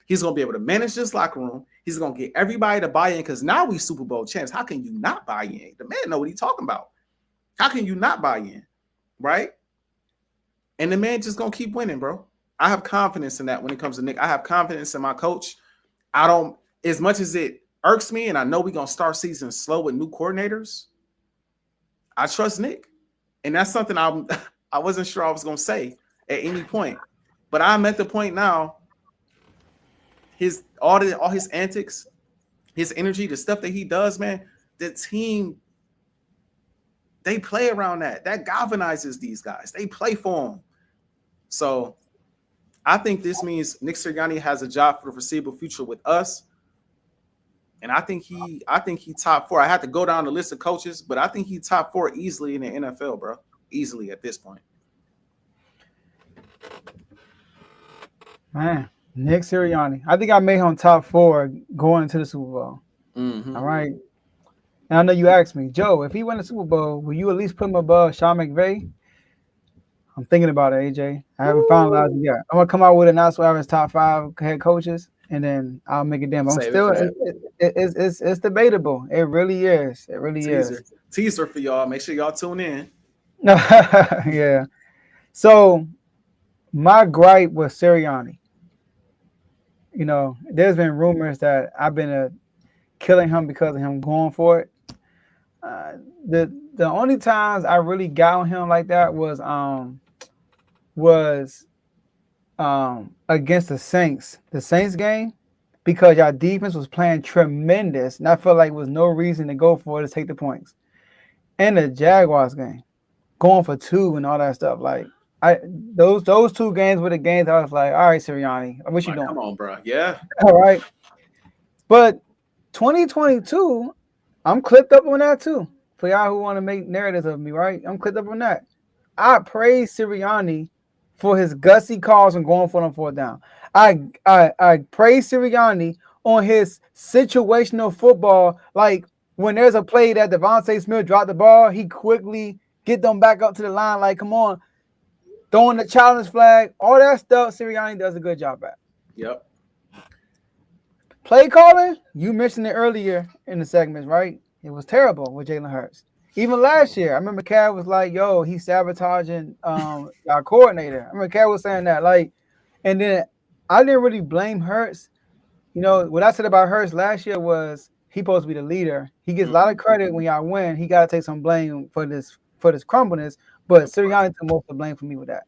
He's going to be able to manage this locker room. He's going to get everybody to buy in, because now we Super Bowl champs. How can you not buy in? The man know what he's talking about. How can you not buy in, right? And the man just going to keep winning, bro. I have confidence in that when it comes to Nick. I have confidence in my coach. I don't, as much as it irks me, and I know we're going to start season slow with new coordinators, I trust Nick. And that's something I wasn't sure I was going to say at any point. But I'm at the point now, all his antics, his energy, the stuff that he does, man, the team, they play around that. That galvanizes these guys. They play for him. So I think this means Nick Sirianni has a job for the foreseeable future with us. And I think he top 4. I had to go down the list of coaches, but I think he top 4 easily in the NFL, bro. Easily at this point. Man, Nick Sirianni. I think I made him top 4 going into the Super Bowl. Mm-hmm. All right. And I know you asked me, Joe, if he win the Super Bowl, will you at least put him above Sean McVay? I'm thinking about it, AJ. I haven't finalized it yet. I'm gonna come out with an announcement of his top 5 head coaches, and then I'll make it damn. It's debatable. It really is. It really is. Teaser for y'all. Make sure y'all tune in. Yeah. So my gripe with Sirianni, there's been rumors that I've been killing him because of him going for it. The only times I really got on him like that was against the Saints game, because our defense was playing tremendous, and I felt like there was no reason to go for it to take the points. And the Jaguars game, going for 2 and all that stuff, like those 2 games were the games I was like, all right, Sirianni, what you doing? Come on, bro. Yeah. All right. But 2022, I'm clipped up on that too. For y'all who want to make narratives of me, right? I'm clipped up on that. I praise Sirianni for his gutsy calls and going for them 4th down. I praise Sirianni on his situational football. Like when there's a play that Devontae Smith dropped the ball, he quickly get them back up to the line. Like, come on, throwing the challenge flag, all that stuff. Sirianni does a good job at. Yep. Play calling, you mentioned it earlier in the segments, right? It was terrible with Jalen Hurts. Even last year, I remember Cal was like, yo, he's sabotaging our coordinator. I remember Cal was saying that. And then I didn't really blame Hurts. What I said about Hurts last year was he's supposed to be the leader. He gets a lot of credit when y'all win. He got to take some blame for this crumbleness. But Sirianni took most of the blame for me with that.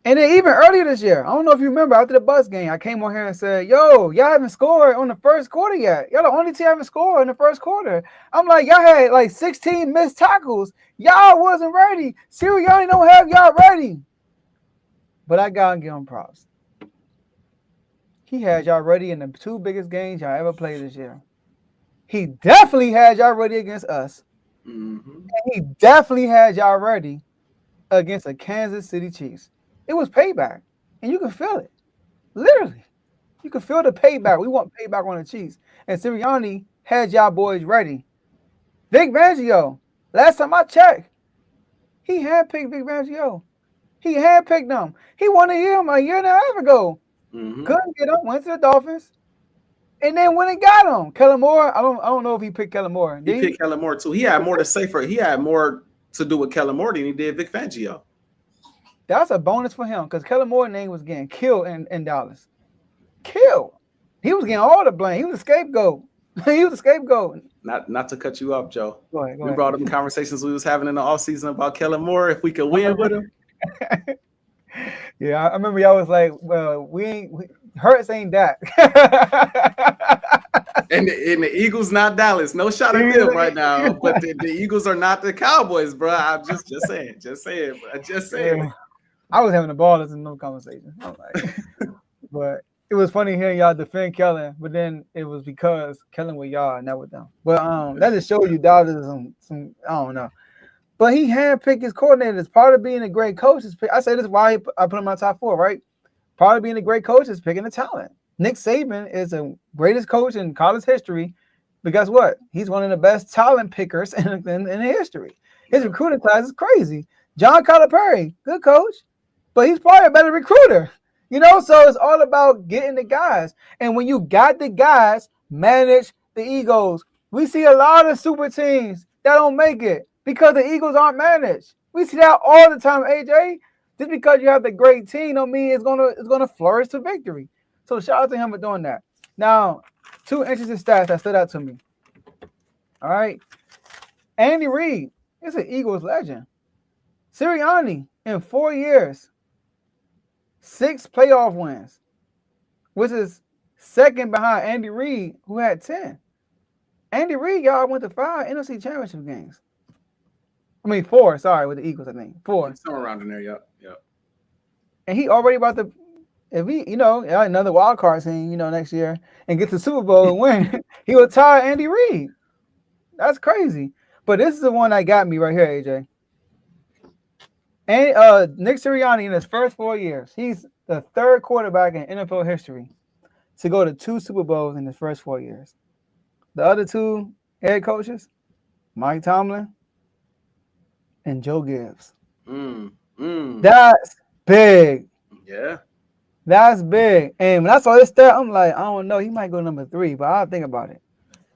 And then even earlier this year, I don't know if you remember, after the Bucs game, I came on here and said, yo, y'all haven't scored on the first quarter yet. Y'all the only team haven't scored in the first quarter. I'm like, y'all had like 16 missed tackles. Y'all wasn't ready. Sirianni don't have y'all ready. But I got to give him props. He had y'all ready in the 2 biggest games y'all ever played this year. He definitely had y'all ready against us. Mm-hmm. And he definitely had y'all ready against the Kansas City Chiefs. It was payback, and you can feel it. Literally, you can feel the payback. We want payback on the Chiefs. And Sirianni had y'all boys ready. Vic Fangio, last time I checked, he handpicked Vic Fangio. He handpicked him. He wanted him a year and a half ago. Mm-hmm. Couldn't get him, went to the Dolphins, and then went and got him. Kellen Moore, I don't know if he picked Kellen Moore. He picked Kellen Moore too. He had more to say he had more to do with Kellen Moore than he did Vic Fangio. That's a bonus for him, because Kellen Moore's name was getting killed in Dallas. Killed. He was getting all the blame. He was a scapegoat. He was a scapegoat. Not to cut you up, Joe. Go ahead. We brought up the conversations we was having in the offseason about Kellen Moore, if we could win with him. Yeah, I remember y'all was like, well, Hurts ain't that. And the Eagles not Dallas. No shot at them right now. But the Eagles are not the Cowboys, bro. I'm just saying, bro. Just saying. Yeah. I was having a ball listening to no conversation. I'm like, but it was funny hearing y'all defend Kellen, but then it was because Kellen with y'all and not with them. But that just shows you Dallas is some I don't know. But he handpicked his coordinators. Part of being a great coach is I say this is why I put him in my top 4, right? Part of being a great coach is picking the talent. Nick Saban is the greatest coach in college history, but guess what? He's one of the best talent pickers in history. His recruiting class is crazy. John Calipari, good coach, but he's probably a better recruiter. So it's all about getting the guys. And when you got the guys, manage the egos. We see a lot of super teams that don't make it because the Eagles aren't managed. We see that all the time, AJ. Just because you have the great team don't mean it's gonna flourish to victory. So shout out to him for doing that. Now, 2 interesting stats that stood out to me. All right. Andy Reid is an Eagles legend. Sirianni, in 4 years, 6 playoff wins, which is second behind Andy Reid, who had 10. Andy Reid, y'all went to 5 NFC championship games. 4, sorry, with the Eagles, I think. 4. Somewhere around in there, yep. And he already about to, if he, another wild card team, next year and get the Super Bowl and win, he will tie Andy Reid. That's crazy. But this is the one that got me right here, AJ. And Nick Sirianni, in his first 4 years, he's the 3rd quarterback in NFL history to go to 2 Super Bowls in his first 4 years. The other 2 head coaches, Mike Tomlin and Joe Gibbs. That's big. Yeah. That's big. And when I saw this stat, I'm like, I don't know. He might go number 3, but I'll think about it.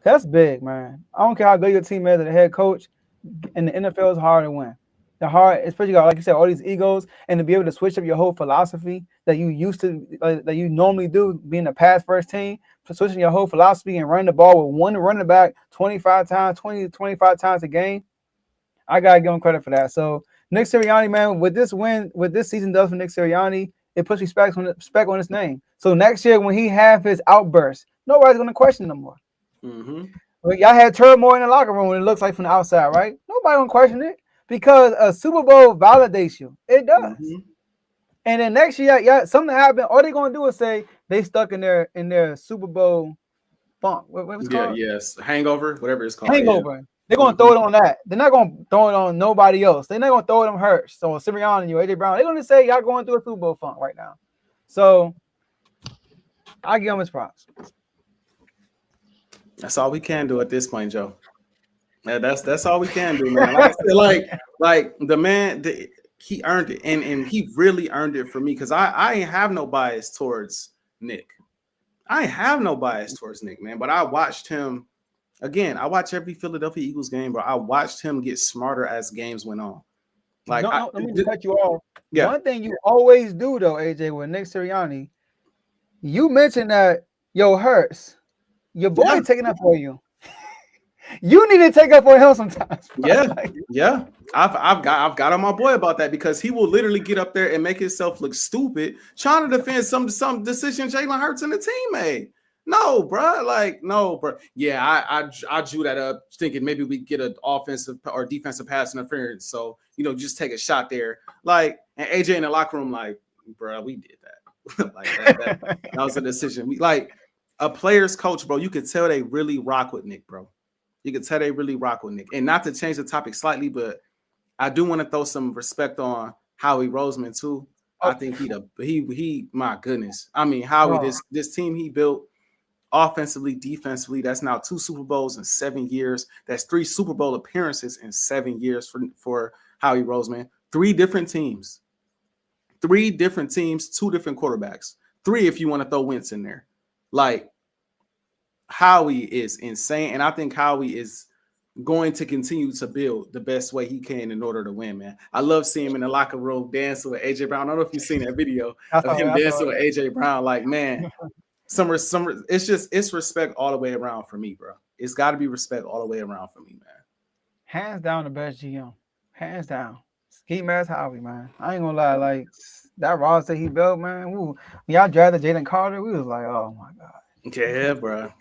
That's big, man. I don't care how good your team is as a head coach. In the NFL, it's hard to win. The hard, especially like you said, all these egos, and to be able to switch up your whole philosophy that you used to, that you normally do, being a pass first team, for switching your whole philosophy and running the ball with one running back 25 to 25 times a game. I gotta give him credit for that. So Nick Sirianni, man, with this win, what this season does for Nick Sirianni, it puts respect on his name. So next year when he have his outbursts, nobody's gonna question him no more. But y'all had turmoil in the locker room when it looks like from the outside, right? Nobody gonna question it. Because a Super Bowl validates you. It does. And then next year, something happened. All they're going to do is say they stuck in their Super Bowl funk. What's it called? Yes. Hangover, whatever it's called. Hangover. Yeah. They're going to throw it on that. They're not going to throw it on nobody else. They're not going to throw it on Hurts or Sirianni and you, AJ Brown. They're going to say y'all going through a Super Bowl funk right now. So I give him his props. That's all we can do at this point, Joe. Yeah, that's all we can do, man. Like I said, like the man, he earned it, and he really earned it for me because I ain't have no bias towards Nick. I ain't have no bias towards Nick, man. But I watched him again. I watch every Philadelphia Eagles game, bro. I watched him get smarter as games went on. Like, let me just cut you off. Yeah. One thing you always do though, AJ, with Nick Sirianni, you mentioned that Hurts, your boy taking up for you. You need to take up for him sometimes. Yeah. I've got on my boy about that because he will literally get up there and make himself look stupid trying to defend some decision Jalen Hurts and the team made. No, bro. Yeah, I drew that up thinking maybe we get an offensive or defensive pass interference. So, just take a shot there. And AJ in the locker room, bro, we did that. that was a decision. We a player's coach, bro. You could tell they really rock with Nick, bro. You can tell they really rock with Nick. And not to change the topic slightly, but I do want to throw some respect on Howie Roseman too. I think he my goodness. I mean, Howie, this team he built offensively, defensively, that's now 2 Super Bowls in 7 years. That's 3 Super Bowl appearances in 7 years for Howie Roseman. 3 different teams. 3 different teams, 2 different quarterbacks. 3 if you want to throw Wentz in there. Howie is insane, and I think Howie is going to continue to build the best way he can in order to win, man. I love seeing him in the locker room dancing with AJ Brown. I don't know if you've seen that video of him dancing with AJ Brown. Man, it's respect all the way around for me, bro. It's got to be respect all the way around for me, man. Hands down the best GM. Hands down. Ski Mask Howie, man. I ain't gonna lie, that roster he built, man. When y'all drafted Jalen Carter, we was like, oh my God. Yeah, bro.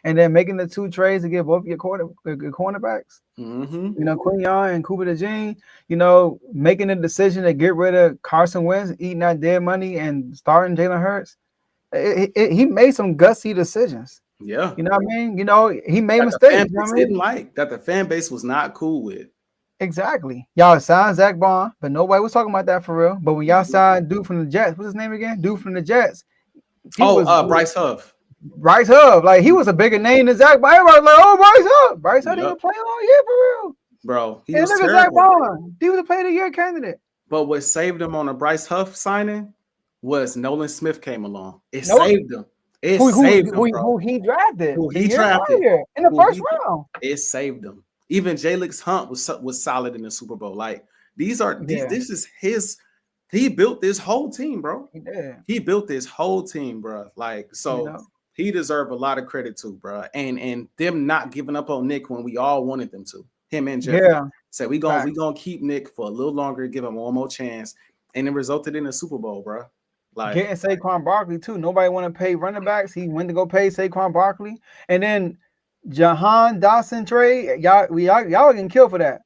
and then making the 2 trades to get both your cornerbacks. Mm-hmm. You know, Quinion and Cooper DeJean, you know, making the decision to get rid of Carson Wentz, eating that dead money, and starting Jalen Hurts. He made some gutsy decisions. Yeah. You know what I mean? You know, he made That mistakes. the fan You know base what I mean? didn't like, that the fan base was not cool with. Exactly. Y'all signed Zach Bond, but nobody was talking about that for real. But when y'all signed dude from the Jets, what's his name again? Dude from the Jets. Bryce Huff. Bryce Huff. Like, he was a bigger name than Zach Bond. Everybody was like, oh, Bryce Huff. Bryce Huff didn't even play all year for real. Bro, he And was look at terrible. Zach Bond. He was a player of the year candidate. But what saved him on a Bryce Huff signing was Nolan Smith came along. It saved him. It saved him, bro. Who he drafted. Who he drafted in the first round. It saved him. Even Jalix Hunt was solid in the Super Bowl. Like, this is his. He built this whole team, bro. He built this whole team, bro. Like, so he deserved a lot of credit too, bro. And them not giving up on Nick when we all wanted them to. Him and Jeff said we gonna keep Nick for a little longer, give him one more chance, and it resulted in a Super Bowl, bro. Like, getting Saquon Barkley too. Nobody want to pay running backs. He went to go pay Saquon Barkley, and then Jahan Dawson trade. Y'all getting killed for that.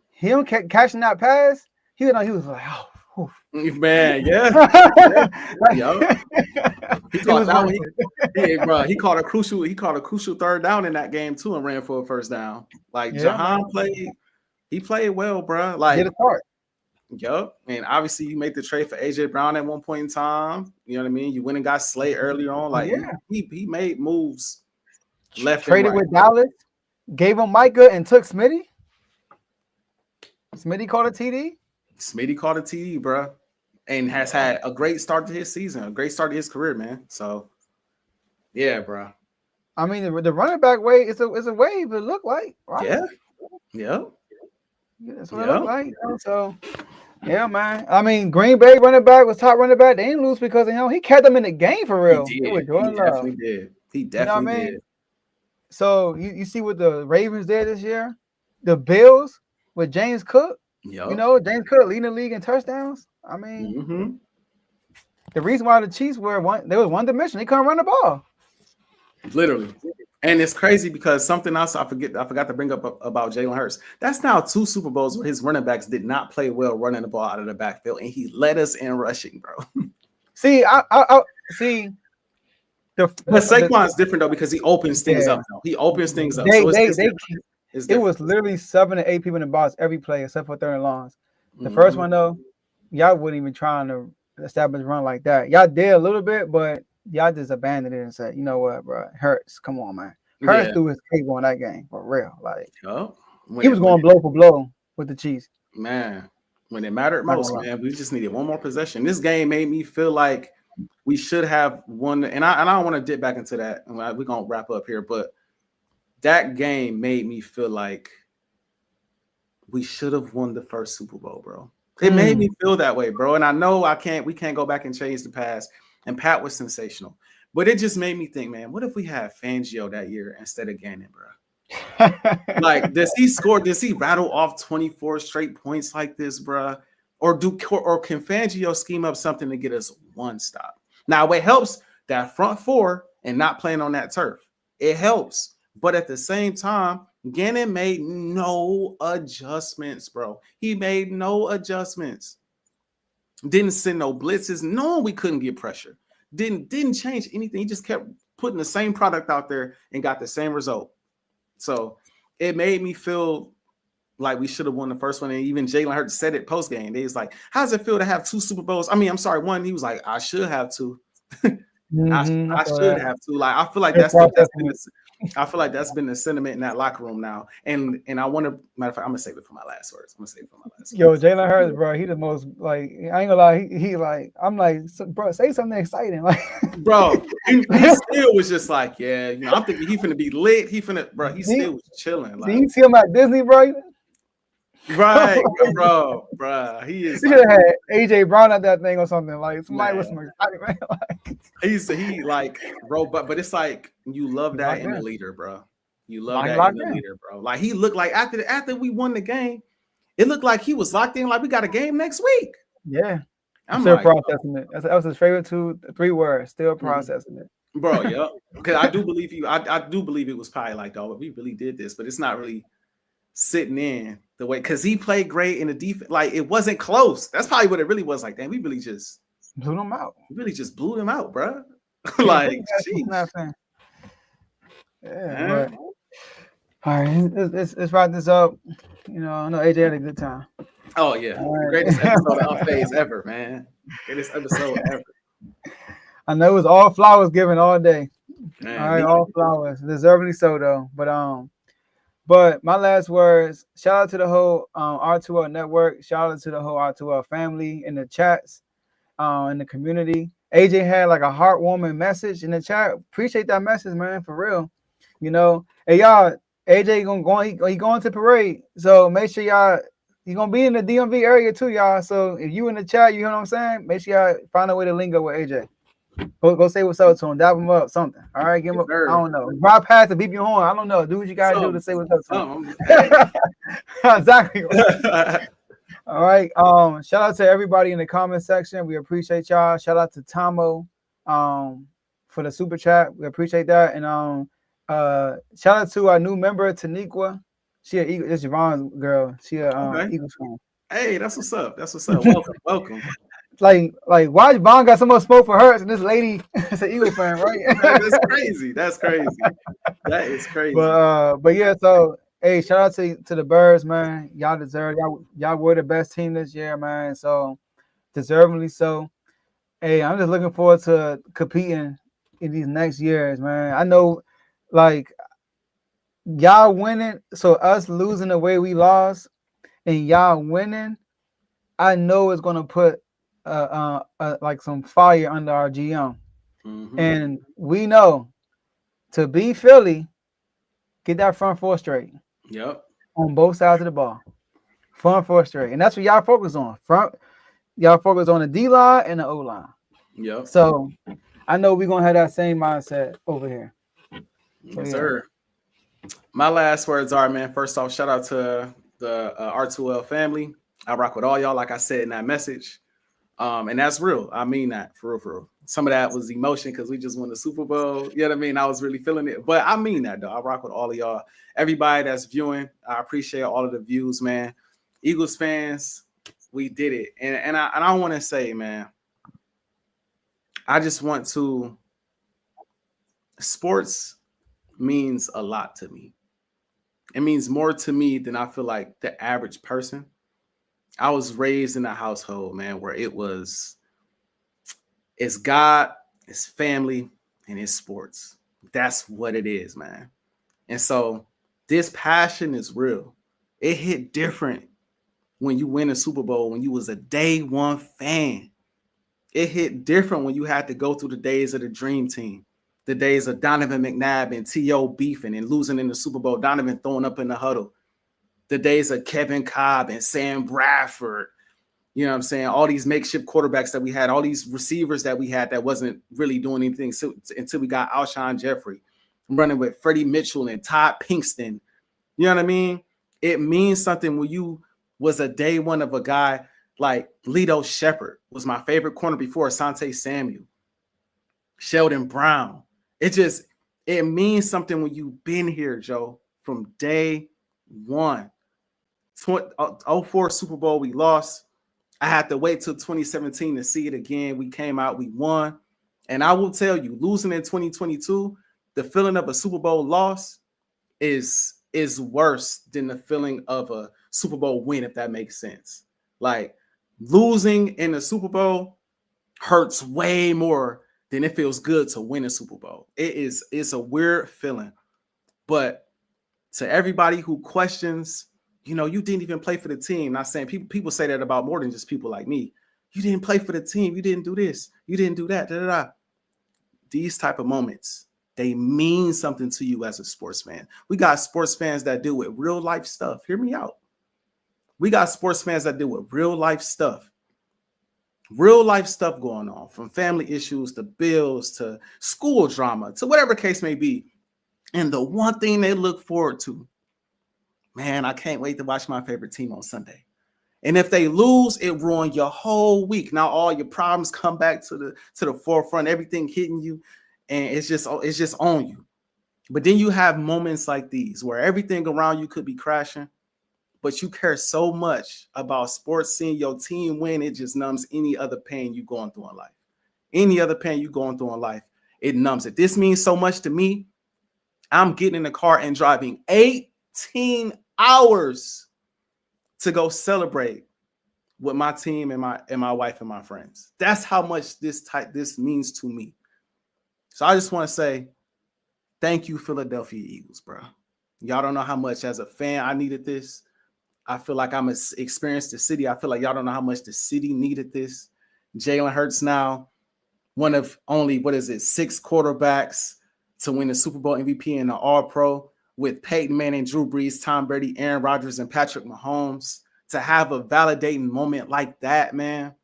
Him catching that pass. He was like, oh, man, yeah. He caught that one. He caught a crucial third down in that game too, and ran for a first down. Like, Jahan played well, bro. Like, get a start. Yup, and obviously you made the trade for AJ Brown at one point in time. You know what I mean? You went and got Slay earlier on. Like, he made moves left. Traded and right. with Dallas, gave him Micah and took Smitty. Smitty caught a TD. Smitty caught a TD, bro, and has had a great start to his season, a great start to his career, man. So, yeah, bro. I mean, the running back way is a wave. It look like, right? Yeah. That's what it look like. You know? So. Yeah, man. I mean, Green Bay running back was top running back. They didn't lose because of him. He kept them in the game for real. He definitely did. He definitely did. So you see what the Ravens did this year? The Bills with James Cook. Yep. You know, James Cook leading the league in touchdowns. I mean, the reason why the Chiefs were one dimension. They couldn't run the ball. Literally. And it's crazy because something else I forgot to bring up about Jalen Hurts. That's now 2 Super Bowls where his running backs did not play well running the ball out of the backfield, and he led us in rushing, bro. See, I see. But Saquon's different though because he opens things up. Though. He opens things up. It was literally 7 to 8 people in the box every play except for third and longs. The first one though, y'all wasn't even trying to establish a run like that. Y'all did a little bit, but y'all just abandoned it and said, you know what, bro, Hurts, come on, man. Hurts threw his cape on that game for real. Like, he was going blow for blow with the Chiefs. Man, when it mattered most, man, we just needed one more possession. This game made me feel like we should have won, and I don't want to dip back into that. We're gonna wrap up here, but that game made me feel like we should have won the first Super Bowl, bro. It made me feel that way, bro. And I know we can't go back and change the past. And Pat was sensational, but it just made me think, man, what if we had Fangio that year instead of Gannon, bro? Like, does he rattle off 24 straight points like this, bro? Or can Fangio scheme up something to get us one stop? Now, it helps that front four and not playing on that turf. It helps, but at the same time, Gannon made no adjustments, bro. He made no adjustments. Didn't send no blitzes. No, we couldn't get pressure. Didn't change anything. He just kept putting the same product out there and got the same result. So it made me feel like we should have won the first one. And even Jalen Hurts said it post game. They was like, "How does it feel to have 2 Super Bowls?" I mean, I'm sorry, one. He was like, "I should have 2." I should have 2. Like, I feel like I feel like that's been the sentiment in that locker room now. And I want to, matter of fact, I'm gonna save it for my last words. Yo, Jalen Hurts, bro, he the most, like, I ain't gonna lie, he like, I'm like, bro, say something exciting, like, bro. He still was just like, yeah, you know, I'm thinking he finna be lit. He still was chilling. Like, did you see him at Disney, bro? Right, bro. He is. He should have had AJ Brown at that thing or something. Like, somebody with some excitement, man. Like, he like, bro, but it's like you love that in the leader, bro. You love that in the leader, bro. Like, he looked like after we won the game, it looked like he was locked in. Like, we got a game next week. Yeah, I'm still like, processing it. That was his favorite 2-3 words. Still processing it. bro. Yeah, because I do believe you. I do believe it was probably like, oh, we really did this, but it's not really sitting in the way because he played great in the defense. Like it wasn't close. That's probably what it really was. Like, damn, we really just blew them out. blew them out, bro. Like, sheesh. Yeah, but all right, let's wrap this up. You know, I know AJ had a good time. Oh yeah, right. Greatest episode of Unfazed ever, man. Greatest episode ever. I know it was all flowers given all day. Man, all right, all flowers, deservedly so though. But my last words: shout out to the whole R2L network. Shout out to the whole R2L family in the chats, in the community. AJ had like a heartwarming message in the chat. Appreciate that message, man, for real. You know, hey y'all, AJ he going to parade, so make sure y'all. He's gonna be in the DMV area too, y'all. So if you in the chat, you know what I'm saying. Make sure y'all find a way to link up with AJ. Go say what's up to him, dap him up, something. All right, give him. I don't know. Ride past to beep your horn. I don't know. Do what you gotta do to say what's up to him. Exactly. All right. Shout out to everybody in the comment section. We appreciate y'all. Shout out to Tomo, for the super chat. We appreciate that. And shout out to our new member Taniqua. She a Eagle. This is Javon's girl. She a Eagles fan. Hey, that's what's up. That's what's up. Welcome. Like why Von got so much smoke for her and this lady is an Eagle fan, right? That's crazy. That is crazy. But yeah, so hey, shout out to the Birds, man. Y'all deserve y'all were the best team this year, man. So deservedly so. Hey, I'm just looking forward to competing in these next years, man. I know like y'all winning, so us losing the way we lost and y'all winning, I know it's gonna put like some fire under our GM. Mm-hmm. And we know to beat Philly, get that front four straight. Yep. On both sides of the ball. Front four straight. And that's what y'all focus on. Y'all focus on the D line and the O line. Yep. So I know we're gonna have that same mindset over here. So, yes, sir. My last words are, man, first off, shout out to the R2L family. I rock with all y'all, like I said in that message. And that's real. I mean that for real. Some of that was emotion because we just won the Super Bowl. You know what I mean? I was really feeling it. But I mean that, though. I rock with all of y'all. Everybody that's viewing, I appreciate all of the views, man. Eagles fans, we did it. And I want to say, man, I just want to – sports means a lot to me. It means more to me than I feel like the average person. I was raised in a household, man, where it's God, it's family, and it's sports. That's what it is, man. And so this passion is real. It hit different when you win a Super Bowl, when you was a day one fan. It hit different when you had to go through the days of the dream team, the days of Donovan McNabb and T.O. beefing and losing in the Super Bowl, Donovan throwing up in the huddle. The days of Kevin Cobb and Sam Bradford, you know what I'm saying? All these makeshift quarterbacks that we had, all these receivers that we had that wasn't really doing anything until we got Alshon Jeffrey. I'm running with Freddie Mitchell and Todd Pinkston. You know what I mean? It means something when you was a day one of a guy like Lito Shepherd was my favorite corner before Asante Samuel. Sheldon Brown. It means something when you've been here, Joe, from day one. 04 Super Bowl, we lost. I had to wait till 2017 to see it again. We came out, we won. And I will tell you, losing in 2022, the feeling of a Super Bowl loss is worse than the feeling of a Super Bowl win, if that makes sense. Like losing in the Super Bowl hurts way more than it feels good to win a Super Bowl. It's a weird feeling. But to everybody who questions, you know, you didn't even play for the team. Not saying people say that about more than just people like me. You didn't play for the team. You didn't do this. You didn't do that. These type of moments, they mean something to you as a sports fan. We got sports fans that deal with real life stuff. Hear me out. We got sports fans that deal with real life stuff. Real life stuff going on, from family issues to bills to school drama to whatever case may be. And the one thing they look forward to, man, I can't wait to watch my favorite team on Sunday. And if they lose, it ruins your whole week. Now all your problems come back to the forefront, everything hitting you. and it's just on you. But then you have moments like these where everything around you could be crashing, but you care so much about sports, seeing your team win, it just numbs any other pain you going through in life. Any other pain you going through in life, it numbs it. This means so much to me. I'm getting in the car and driving 18 hours to go celebrate with my team and my wife and my friends. That's how much this means to me. So I just want to say thank you, Philadelphia Eagles, bro. Y'all don't know how much as a fan I needed this. I feel like I'm experienced the city. I feel like y'all don't know how much the city needed this. Jalen Hurts now, one of only, 6 quarterbacks to win the Super Bowl MVP and the All-Pro, with Peyton Manning, Drew Brees, Tom Brady, Aaron Rodgers, and Patrick Mahomes. To have a validating moment like that, man,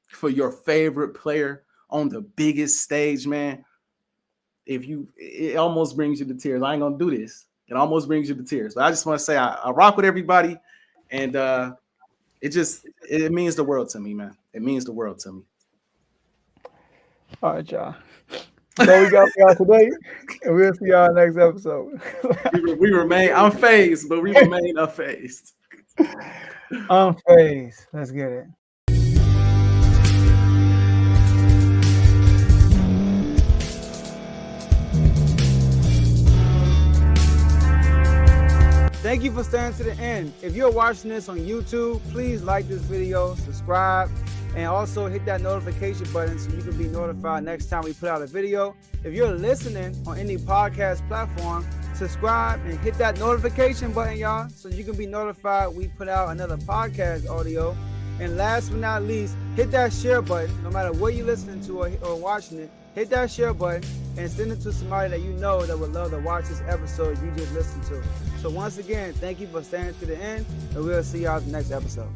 for your favorite player on the biggest stage, man, it almost brings you to tears. I ain't gonna do this. It almost brings you to tears. But I just want to say I rock with everybody, and it means the world to me, man. It means the world to me. All right, y'all. So we got for y'all today, and we'll see y'all next episode. we remain unfazed, but we remain unfazed. Unfazed. Let's get it. Thank you for staying to the end. If you're watching this on YouTube, please like this video, subscribe, and also hit that notification button so you can be notified next time we put out a video. If you're listening on any podcast platform, subscribe and hit that notification button, y'all, so you can be notified we put out another podcast audio. And last but not least, hit that share button. No matter what you're listening to or watching it, hit that share button and send it to somebody that you know that would love to watch this episode you just listened to. So once again, thank you for staying to the end, and we'll see y'all in the next episode.